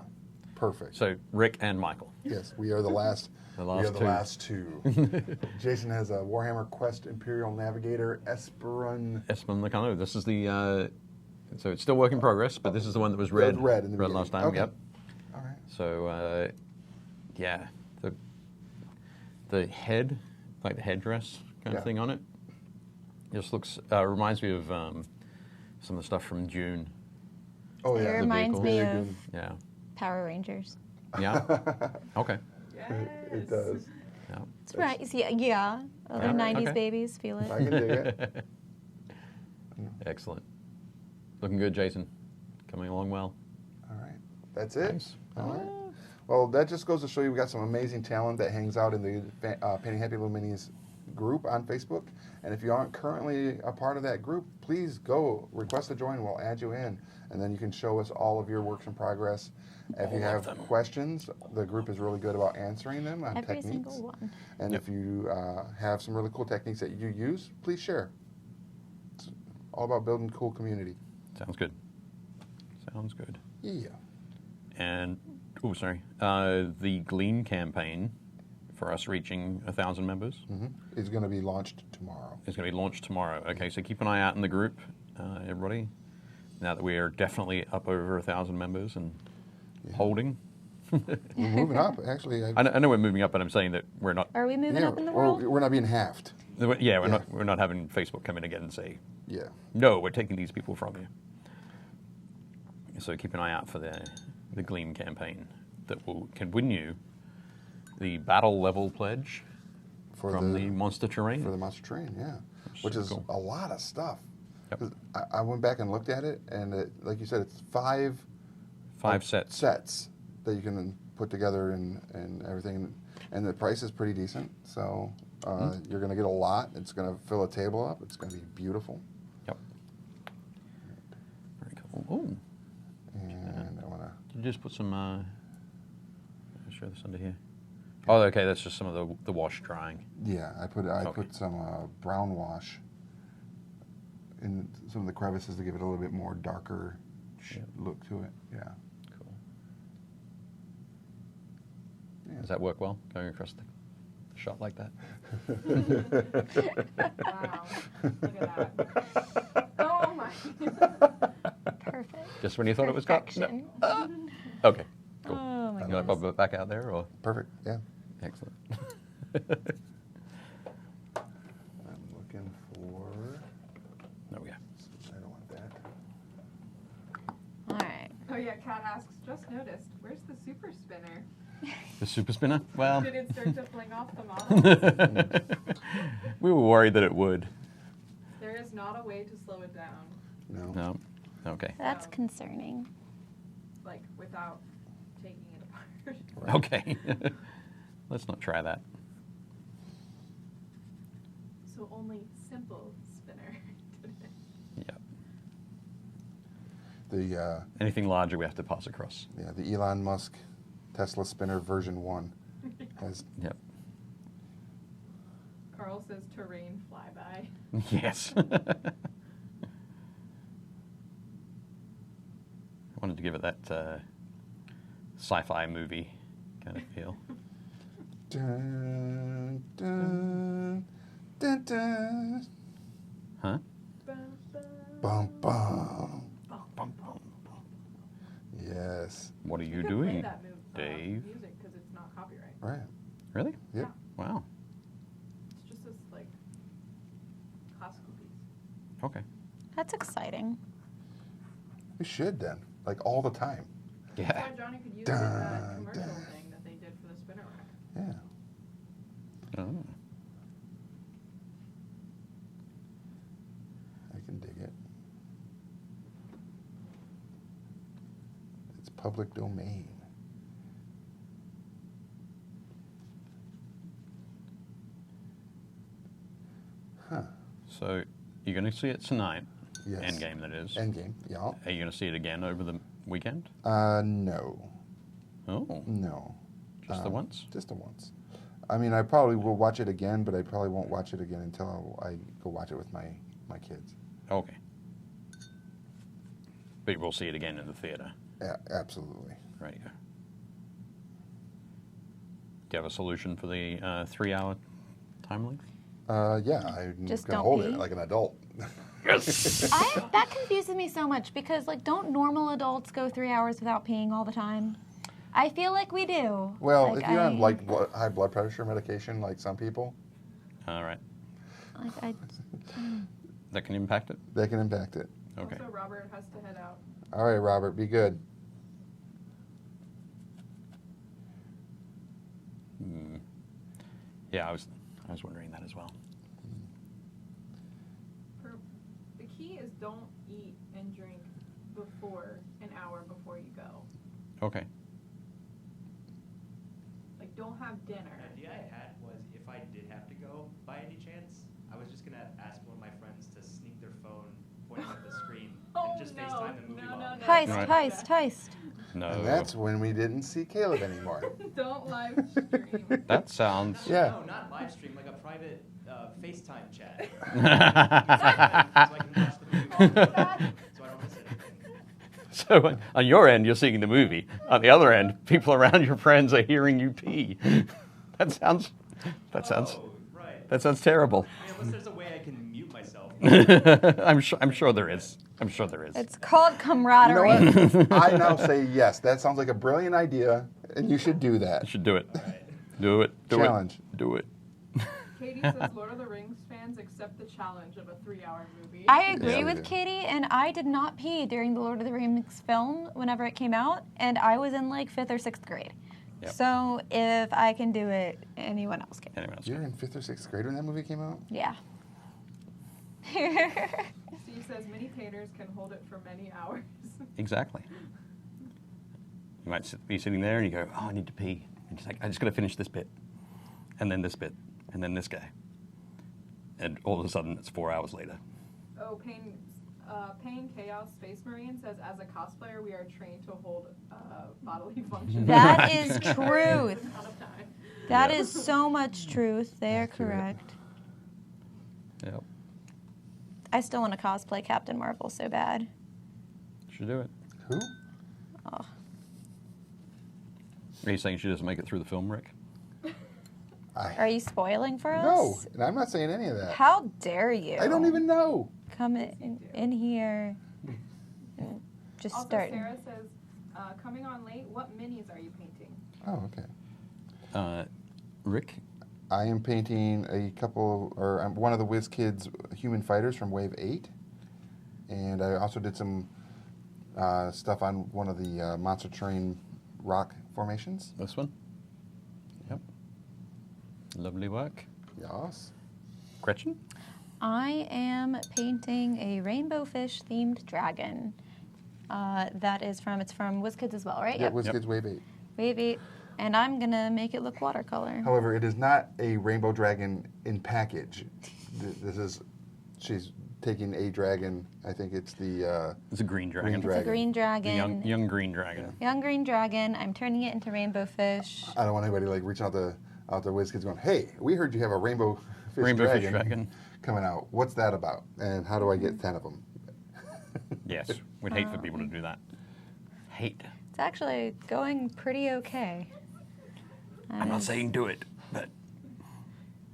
Perfect. So Rick and Michael. Yes, we are the last. The we last are the two. last two. Jason has a Warhammer Quest Imperial Navigator ESPERN. ESPERN LOCARNO. This is the. So it's still work in progress, but this is the one that was red. Red in the beginning. last time. Okay. Yep. All right. So yeah, the head, like the headdress kind Yeah. of thing on it, just looks reminds me of some of the stuff from June. Oh It yeah. reminds vehicle. me Really of good. Yeah. Power Rangers. Yeah. Okay. Yes. It does. Yeah. That's right. Yeah. Other Yeah. 90s Okay. babies feel I it. can dig it. Excellent. Looking good, Jason. Coming along well. All right. That's it. Nice. All right. Well, that just goes to show you we got some amazing talent that hangs out in the Painting Happy Little Minis group on Facebook. And if you aren't currently a part of that group, please go request to join. We'll add you in. And then you can show us all of your works in progress. If you All of have them. questions, the group is really good about answering them on Every techniques. single one. And Yep. if you have some really cool techniques that you use, please share. It's all about building a cool community. Sounds good. Sounds good. Yeah. And the Glean campaign for us reaching 1,000 members It's going to be launched tomorrow. is going to be launched tomorrow. Okay, so keep an eye out in the group, everybody. Now that we are definitely up over 1,000 members and holding. We're moving up, actually. I know we're moving up, but I'm saying that we're not. Are we moving up in the world? We're not being halved. Yeah, we're not having Facebook come in again and say, Yeah. no, we're taking these people from you. So keep an eye out for the Gleam campaign that can win you the battle level pledge from the monster terrain. For the monster terrain, yeah. Which So is cool. a lot of stuff. Yep. 'Cause I went back and looked at it, and like you said, it's five sets. sets that you can put together and everything. And the price is pretty decent, so you're going to get a lot. It's going to fill a table up. It's going to be beautiful. Yep. Very cool. Oh, And I want to... you just put some. I'll show this under here. Oh, okay. That's just some of the wash drying. Yeah, I put some brown wash in some of the crevices to give it a little bit more darker look to it. Yeah. Cool. Yeah. Does that work well, going across the shot like that? Wow. Look at that. Oh my. Perfect. Just when you thought it was got? Perfection. No. Okay, cool. Oh my You want to goodness. pop it back out there, or? Perfect. Yeah. Excellent. I'm looking for... There we go. I don't want that. All right. Oh yeah, Kat asks, just noticed, where's the super spinner? The super spinner? Well, Did it start to fling off the model? we were worried that it would. There is not a way to slow it down, No. No. Okay. That's No. concerning. like without taking it apart. Right. Okay. Let's not try that. So only simple spinner did it. Yeah. The Anything larger, we have to pass across. the Elon Musk Tesla spinner version 1 has... Yep. Carl says terrain flyby. Yes. I wanted to give it that sci-fi movie kind of feel. Dun, dun, dun, dun. Huh? Bum, bum, Bum, bum. bum, Bum, bum, bum. Yes. What are you could doing, play that Dave? music because it's not copyright. Right. Really? Yep. Wow. It's just this like classical piece. Okay. That's exciting. We should then. Like all the time. Yeah. That's why Johnny could use it in that Dun, commercial dun. thing that they did for the spinner rack. Yeah. Oh. I can dig it. It's public domain. Huh. So you're going to see it tonight. Yes. Endgame, that is. Endgame. Yeah. Are you going to see it again over the weekend? No. Oh. No. Just the once? Just the once. I mean, I probably will watch it again, but I probably won't watch it again until I go watch it with my kids. Okay. But we'll see it again in the theater. Yeah, absolutely. Right. Do you have a solution for the 3-hour time length? Yeah, I'm Just gonna don't hold pee? it like an adult. That confuses me so much because, like, don't normal adults go 3 hours without peeing all the time? I feel like we do. Well, Like, if you're on like high blood pressure medication, like some people, All right. I That can impact it? that can impact it. Okay. Also, Robert has to head out. All right, Robert, be good. Hmm. Yeah, I was wondering that as well. The key is don't eat and drink before an hour before you go. Okay. Like, don't have dinner. The idea I had was if I did have to go by any chance, I was just going to ask one of my friends to sneak their phone pointing at the screen and just FaceTime the movie while Heist, Right. heist, heist. No. And that's when we didn't see Caleb anymore. Don't live stream. That sounds. Yeah. No, not live stream, like a private FaceTime chat. so So I can watch the movie while so I don't miss anything. on your end, you're seeing the movie. On the other end, people around your friends are hearing you pee. That sounds Oh, right. that sounds terrible. I mean, unless there's a way I can mute myself. I'm sure there is. I'm sure there is. It's called You know camaraderie. what? I now say yes. That sounds like a brilliant idea, and you should do that. You should do it. All right. Do it. Do Challenge. it. Do it. Katie says Lord of the Rings fans accept the challenge of a 3-hour movie. I agree Yeah, we with do. Katie, and I did not pee during the Lord of the Rings film whenever it came out, and I was in like 5th or 6th grade. Yep. So if I can do it, anyone else can. Anyone else? You're in 5th or 6th grade when that movie came out? Yeah. Steve says mini taters can hold it for many hours. Exactly. You might be sitting there and you go, oh, I need to pee. And you're like, I just got to finish this bit, and then this bit, and then this guy. And all of a sudden, it's 4 hours later. Oh, Pain Chaos Space Marine says, as a cosplayer, we are trained to hold bodily functions. That is truth. Amount of time. That Yeah. is so much truth. They are Accurate. correct. Yep. I still want to cosplay Captain Marvel so bad. Should do it. Who? Oh. Are you saying she doesn't make it through the film, Rick? Are you spoiling for us? No, and I'm not saying any of that. How dare you? I don't even know. Come in here and just Also, start. Sarah says, coming on late, what minis are you painting? Oh, okay. Rick? I am painting a couple, or one of the Whiz Kids human fighters from Wave 8. And I also did some stuff on one of the Monster Train rock formations. This one? Yep. Lovely work. Yes. Gretchen? I am painting a rainbow fish themed dragon. It's from WizKids as well, right? Yeah, Whiz Yep. Kids Wave 8. Wave 8. And I'm going to make it look watercolor. However, it is not a rainbow dragon in package. She's taking a dragon. I think it's the It's a green dragon. It's a dragon. green The dragon. young green dragon. Young green dragon. I'm turning it into rainbow fish. I don't want anybody like reaching out the Whiz Kids going, hey, we heard you have a rainbow fish Rainbow dragon, fish dragon. coming out. What's that about? And how do I get 10 of them? Yes. We'd hate for people to do that. Hate. It's actually going pretty okay. I'm not saying do it, but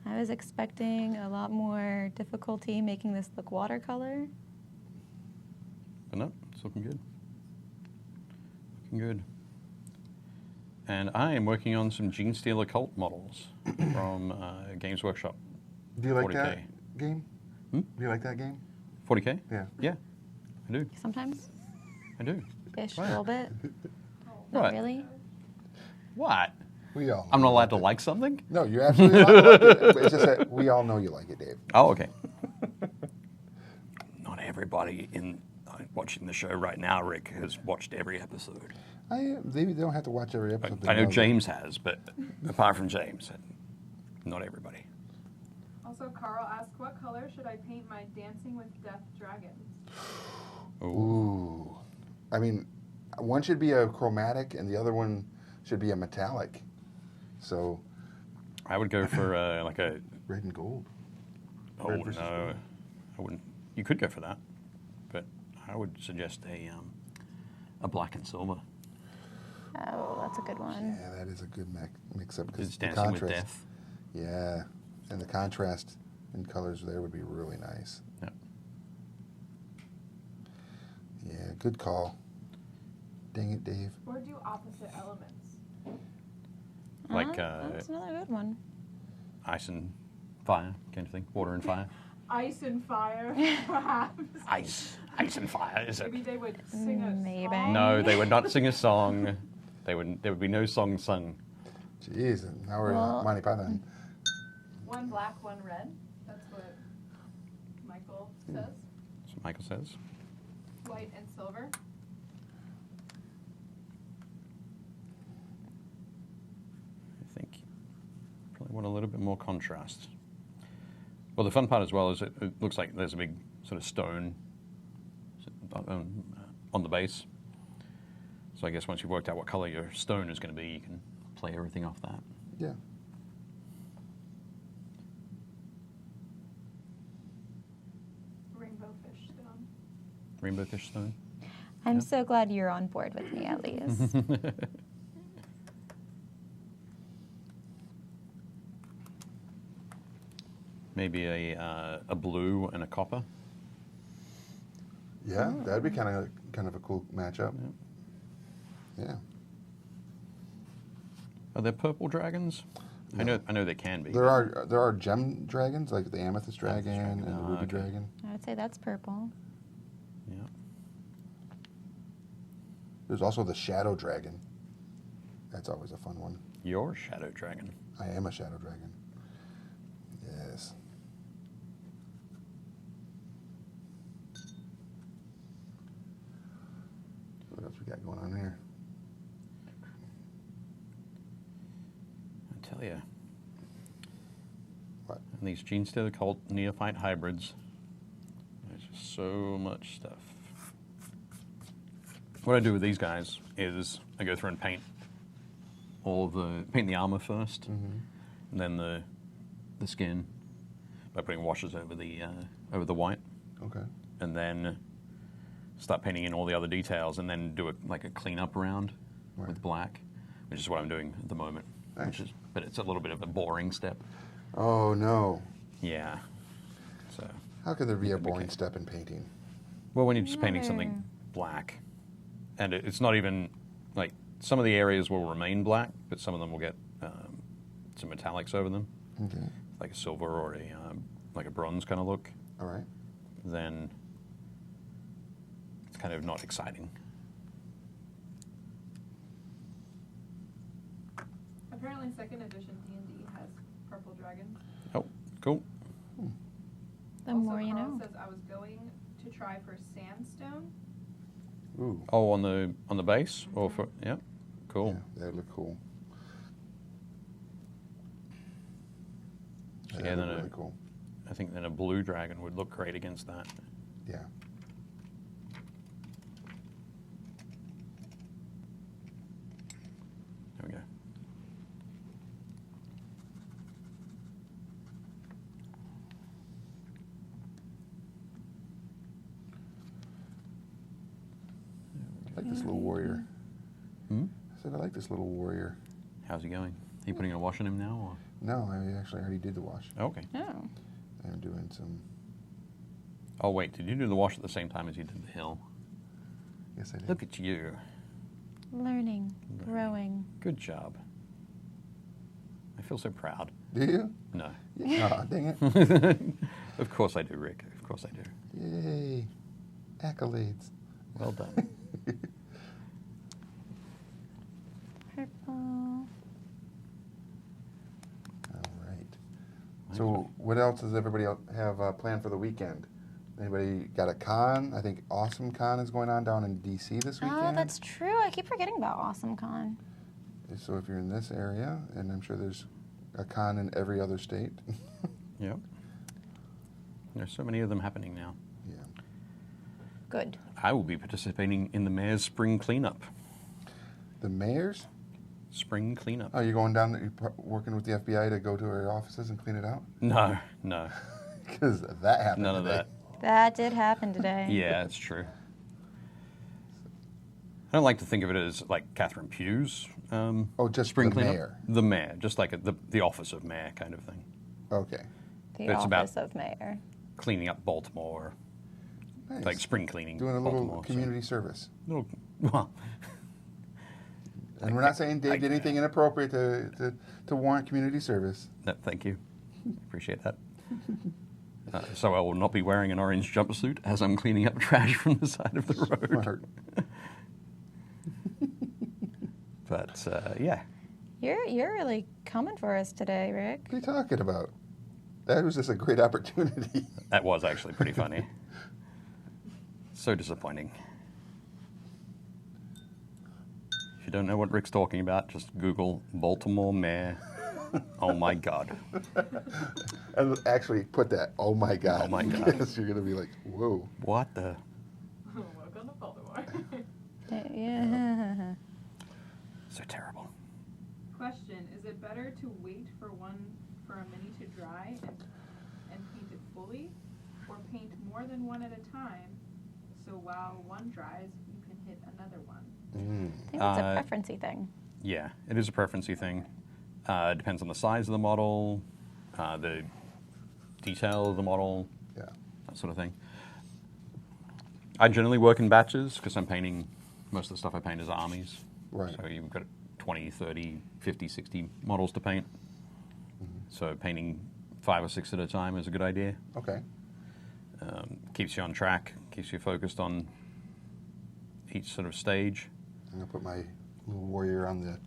I was expecting a lot more difficulty making this look watercolor. no, it's looking good. Looking good. And I am working on some Gene Stealer cult models from Games Workshop. Do you like 40K. that game? Hmm? Do you like that game? 40K? Yeah. Yeah, I do. Sometimes I do. ish, a Right. little bit. What? Not really. What? We all. I'm not allowed to like something? No, you're absolutely allowed to like it. It's just that we all know you like it, Dave. Oh, okay. Not everybody in watching the show right now, Rick, has watched every episode. They don't have to watch every episode. to I know that. James has, but apart from James, not everybody. Also, Carl asked, what color should I paint my Dancing with Death dragons? Ooh. I mean, one should be a chromatic and the other one should be a metallic. So, I would go for like a. red and gold. Oh Red versus no, gold. I wouldn't. You could go for that, but I would suggest a black and silver. Oh, that's a good one. Yeah, that is a good mix-up. It's the Dancing with contrast. Death. Yeah, and the contrast in colors there would be really nice. Yep. Yeah, good call. Dang it, Dave. Or do opposite elements? Like That's another good one. ice and fire kind of thing. Water and fire. Ice and fire, perhaps. Ice and fire. Is it? Maybe they would sing a Maybe. song. No, they would not sing a song. There would be no song sung. Jeez, now we're Well- Monty Python. One black, one red. That's what Michael says. That's what Michael says. White and silver. I think probably want a little bit more contrast. Well, the fun part as well is it looks like there's a big sort of stone on the base. So I guess once you've worked out what color your stone is going to be, you can play everything off that. Yeah. Rainbow fish stone. Rainbow fish stone. I'm Yeah. so glad you're on board with me, at least. Maybe a blue and a copper. Yeah, that'd be kind of a cool matchup. Yeah. Are there purple dragons? No. I know they can be. There are gem dragons, like the amethyst dragon and the ruby okay. dragon. I would say that's purple. Yeah. There's also the shadow dragon. That's always a fun one. You're a shadow dragon. I am a shadow dragon. Yes. What else we got going on here? I tell you. What? And these gene stealer cult neophyte hybrids. There's just so much stuff. What I do with these guys is I go through and paint paint the armor first, and then the skin by putting washes over the white, Okay. and then start painting in all the other details, and then do like a cleanup round Right. with black, which is what I'm doing at the moment. Nice. But it's a little bit of a boring step. Oh no. Yeah. So, How could there be a Okay. boring step in painting? well, when you're just painting Never. something black, and it's not even like some of the areas will remain black, but some of them will get some metallics over them, Okay. like a silver or like a bronze kind of look. All right. Then it's kind of not exciting. Apparently, second edition D&D has purple dragons. Oh, cool. The Also, more you Carl know. says I was going to try for sandstone. Ooh. Oh, on the base or for yeah, cool. Yeah, that'd look cool. So, That'd yeah, look then really cool. I think then a blue dragon would look great against that. Yeah. There we go. I like this little warrior. Hmm? I said I like this little warrior. How's he going? Are you putting a wash on him now? No, I actually already did the wash. Or? Okay. Oh. I'm doing some. Oh wait, did you do the wash at the same time as you did the hill? Yes, I did. Look at you. Learning, growing. Good job. I feel so proud. Do you? No. Ah, dang it. Of course I do, Rick. Of course I do. Yay. Accolades. Well done. Purple. All right. So, what else does everybody have planned for the weekend? Anybody got a con? I think Awesome Con is going on down in D.C. this weekend. Oh, that's true. I keep forgetting about Awesome Con. So, if you're in this area, and I'm sure there's a con in every other state. Yep. There's so many of them happening now. Yeah. Good. I will be participating in the mayor's spring cleanup. The mayors? Spring cleanup. Oh, you're going down, you're working with the FBI to go to our offices and clean it out? No, no. Because that happened None of today. that. That did happen today. Yeah, it's true. I don't like to think of it as like Catherine Pugh's Oh, just spring the cleanup. mayor. The mayor, just like the office of mayor kind of thing. Okay. The It's about- office of mayor. Cleaning up Baltimore, Nice. like spring cleaning. Doing a little Baltimore, so- community service. little, well, And we're not saying Dave did anything inappropriate to warrant community service. no, thank you. Appreciate that. So I will not be wearing an orange jumpsuit as I'm cleaning up trash from the side of the road. Smart. But yeah, You're really coming for us today, Rick. What are you talking about? That was just a great opportunity. that was actually pretty funny. So disappointing. If you don't know what Rick's talking about, just Google Baltimore mayor. Oh my God. And actually put that, oh my God. Oh my God. Yes, you're going to be like, whoa. What the? Welcome to Baltimore. Yeah. So terrible. Question: is it better to wait for a mini to dry and paint it fully, or paint more than one at a time, so while one dries, you can hit another one? I think it's a preference-y thing. Yeah, it is a preference-y thing. It depends on the size of the model, the detail of the model, Yeah. that sort of thing. I generally work in batches because I'm painting, most of the stuff I paint is armies. Right. So you've got 20, 30, 50, 60 models to paint. So painting 5 or 6 at a time is a good idea. Okay. Keeps you on track, keeps you focused on each sort of stage. I'm gonna put my little warrior on the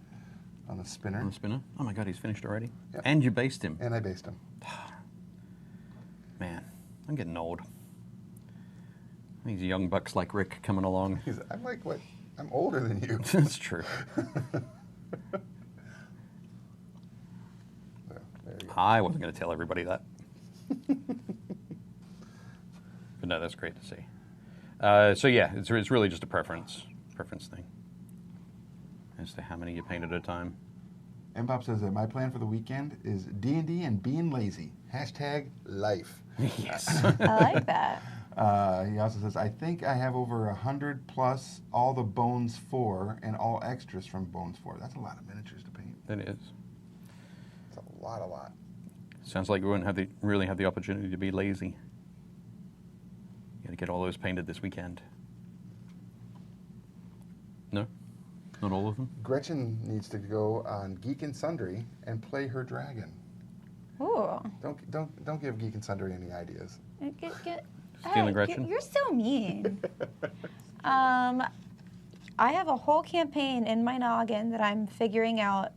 spinner. On the spinner. Oh my God, he's finished already. Yep. And you based him. And I based him. Man, I'm getting old. These young bucks like Rick coming along. I'm like, what? I'm older than you. That's true. There you go. I wasn't going to tell everybody that. But no, that's great to see. So yeah, it's really just a preference thing as to how many you paint at a time. And Bob says that my plan for the weekend is D&D and being lazy. #life. Yes. I like that. He also says, I think I have over 100 plus all the Bones 4 and all extras from Bones 4. That's a lot of miniatures to paint. It is. It's a lot. Sounds like we wouldn't really have the opportunity to be lazy. You got to get all those painted this weekend. No? Not all of them? Gretchen needs to go on Geek and Sundry and play her dragon. Ooh. Don't give Geek and Sundry any ideas. Stealing Gretchen? You're so mean. I have a whole campaign in my noggin that I'm figuring out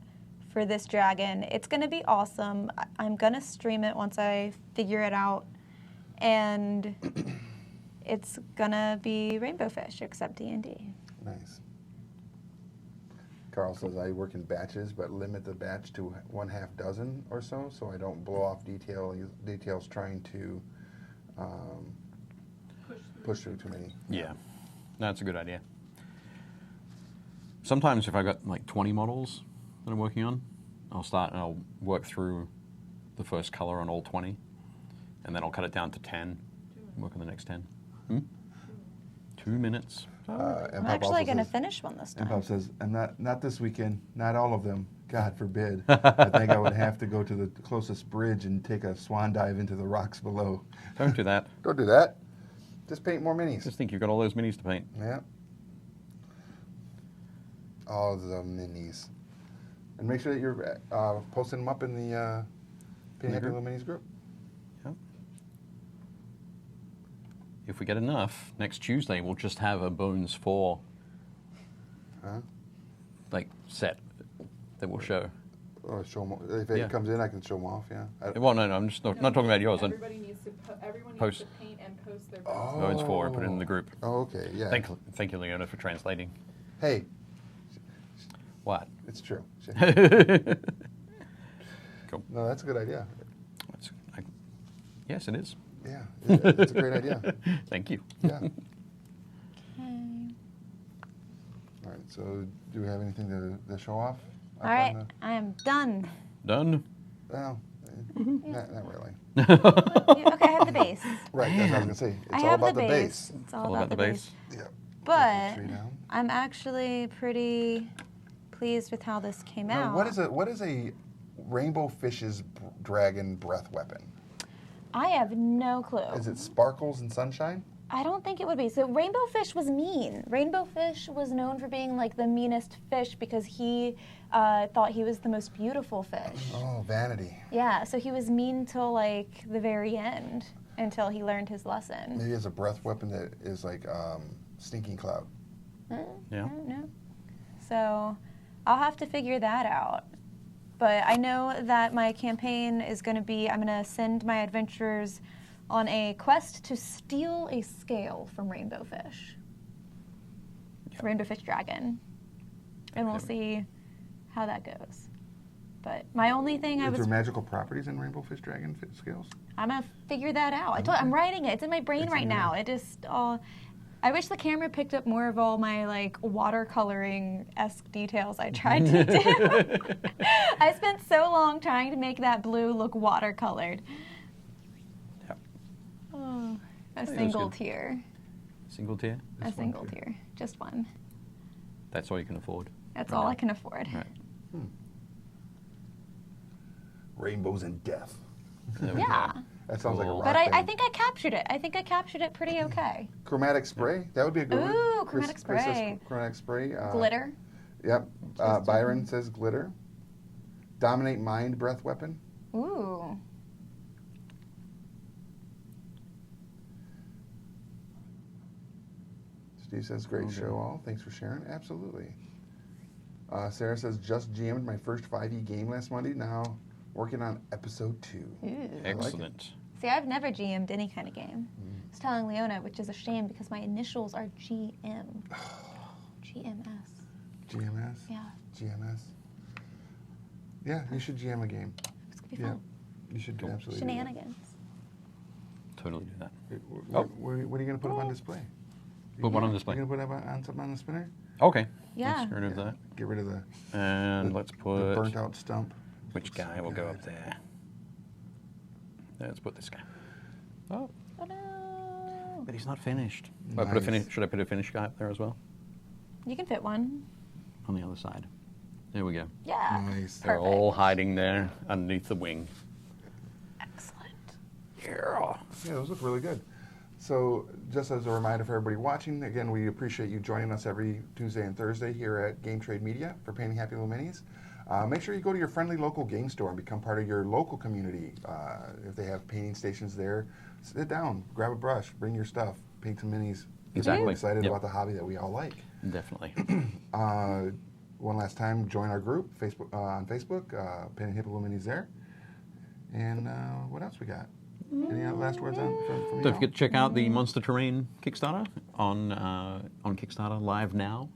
for this dragon. It's going to be awesome. I'm going to stream it once I figure it out. And it's going to be Rainbow Fish, except D&D. Nice. Carl says, I work in batches, but limit the batch to 1/2 dozen or so I don't blow off details trying to push through too many. Yeah. That's a good idea. Sometimes if I've got like 20 models that I'm working on, I'll start and I'll work through the first color on all 20, and then I'll cut it down to 10, work on the next 10. 2 minutes. I'm actually going to finish one this And time. Bob says, and not this weekend, not all of them, God forbid. I think I would have to go to the closest bridge and take a swan dive into the rocks below. Don't do that. Don't do that. Just paint more minis. Just think you've got all those minis to paint. Yeah. All the minis. And make sure that you're posting them up in the Paint Happy group? Little Minis group. Yep. If we get enough, next Tuesday we'll just have a Bones 4 like set that we'll show. Or show 'em, if it Yeah. comes in, I can show them off, yeah. Well, no, I'm just not talking about yours. Everybody needs to everyone Post. needs to paint and post their Oh. Bones 4 and put it in the group. Oh, okay, yeah. Thank you, Leona, for translating. Hey, What? it's true. Cool. No, that's a good idea. Yes, it is. Yeah, it's a great idea. Thank you. Yeah. All right, so do we have anything to show off? All right, I am done. Done? Well, not really. Okay, I have the base. Right, that's what I was going to say. I It's all have about the the base. base. It's all about the base. Yeah. But Tree down. I'm actually pretty pleased with how this came Now, out. what is a rainbow fish's dragon breath weapon? I have no clue. Is it sparkles and sunshine? I don't think it would be. So Rainbow Fish was mean. Rainbow Fish was known for being like the meanest fish because he thought he was the most beautiful fish. Oh, vanity. Yeah, so he was mean till like the very end until he learned his lesson. Maybe it's a breath weapon that is like stinking cloud. Yeah. I don't know. So I'll have to figure that out. But I know that my campaign is going to be, I'm going to send my adventurers on a quest to steal a scale from Rainbow Fish. Yep. Rainbow Fish Dragon. And we'll see how that goes. But my only thing Is there magical properties in rainbow fish dragon scales? I'm going to figure that out. I'm writing it. It's in my brain right now. It just all... I wish the camera picked up more of all my like watercoloring-esque details I tried to do. I spent so long trying to make that blue look watercolored. Yep. Oh, a was single good. tear. Single tier? A Just one single tear. Just one. That's all you can afford. That's Right all now. I can afford. Right. Rainbows and death. There we Yeah. go. That sounds like a Cool. rock But I band. think I captured it. I think I captured it pretty okay. Chromatic spray. That would be a good one. Ooh, Chris chromatic says spray. chromatic spray. Glitter. Yep. Byron says glitter. Dominate mind breath weapon. Ooh. Steve says great show all. Thanks for sharing. Absolutely. Sarah says just GM'd my first 5e game last Monday. Now working on episode 2. Ooh. I like it. Excellent. See, I've never GM'd any kind of game. I was telling Leona, which is a shame because my initials are GM. GMS. GMS. Yeah, GMS. Yeah, you should GM a game. it's gonna be Yeah, fun. you should absolutely. do that. Shenanigans. Totally do that. What are you going to put up on display? Put what on display? You going to put up on something on the spinner? Okay. Yeah. Let's get rid of Yeah. that. Get rid of And let's the put burnt out stump. which guy will go up there. Let's put this guy. Oh, Oh no. but he's not finished. Nice. Should I put a finished guy up there as well? You can fit one. On the other side. There we go. Yeah. Nice. They're Perfect. all hiding there underneath the wing. Excellent. Yeah. Yeah, those look really good. So, just as a reminder for everybody watching, again, we appreciate you joining us every Tuesday and Thursday here at Game Trade Media for Painting Happy Little Minis. Make sure you go to your friendly local game store and become part of your local community. If they have painting stations there, sit down, grab a brush, bring your stuff, paint some minis. Exactly. We're excited Yep. about the hobby that we all like. Definitely. One last time, join our group Facebook on Facebook, Painting Happy Little Minis there. And what else we got? Any last words from you? Don't forget to check out the Monster Terrain Kickstarter on Kickstarter live now.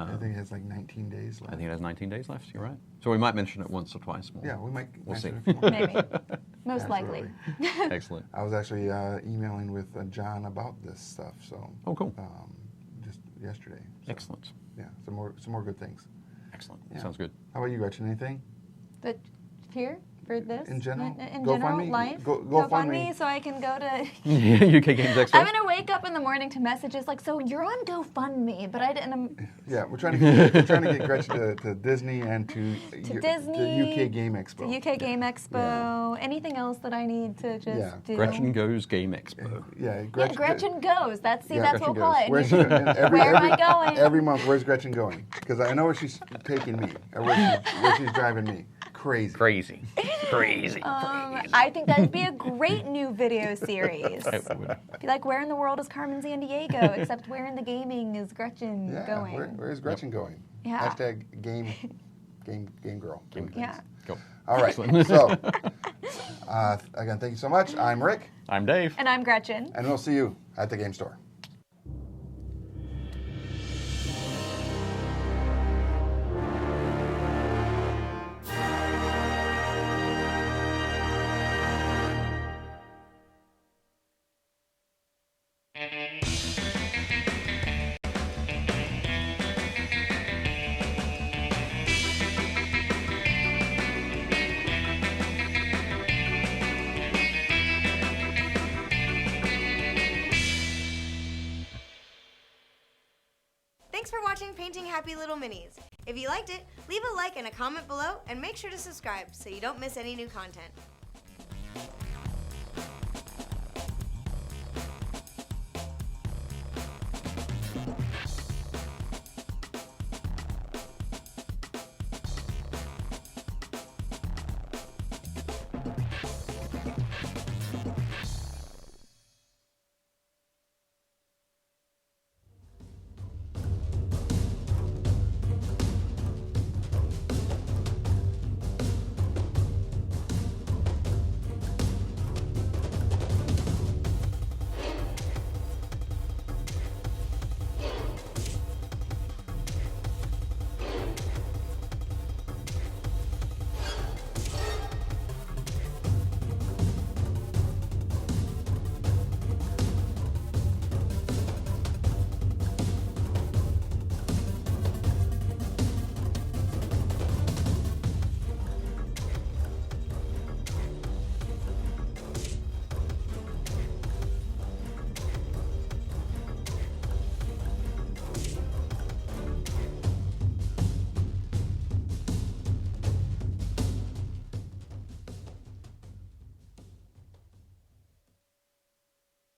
I think it has like 19 days left. I think it has 19 days left. You're right. So we might mention it once or twice more. Yeah, we might. We'll see. mention it if you want. Maybe. Most likely. Absolutely. Excellent. I was actually emailing with John about this stuff, so Oh, cool. just yesterday. So, Excellent. Yeah, some more good things. Excellent. Yeah. Sounds good. How about you, Gretchen? Anything? But here for this In general? in Go general, fund me. life, Go fund fund me. me so I can go to. UK Games Expo. I'm gonna wake up in the morning to messages like, "So you're on GoFundMe," but I didn't. Yeah, we're trying to get Gretchen to Disney and to Disney, the UK Game Expo. The UK Game Expo. Anything else that I need to just Yeah. do? Gretchen Goes Game Expo. Yeah, Yeah, Gretchen goes. That's Yeah, that's Gretchen what we'll call goes. it. Where's You she, can- and every, Where am I every- going? Every month, where's Gretchen going? Because I know where she's taking me, or where she's driving me. Crazy. Crazy. Crazy. I think that'd be a great new video series. It would. Be like, where in the world is Carmen Sandiego? Except where in the gaming is Gretchen Yeah, going? where's Gretchen going? Yeah. Hashtag game girl. doing Yeah. things. Go. All right. Excellent. So, again, thank you so much. I'm Rick, I'm Dave. And I'm Gretchen. and we'll see you at the game store. Thanks for watching Painting Happy Little Minis. If you liked it, leave a like and a comment below, and make sure to subscribe so you don't miss any new content.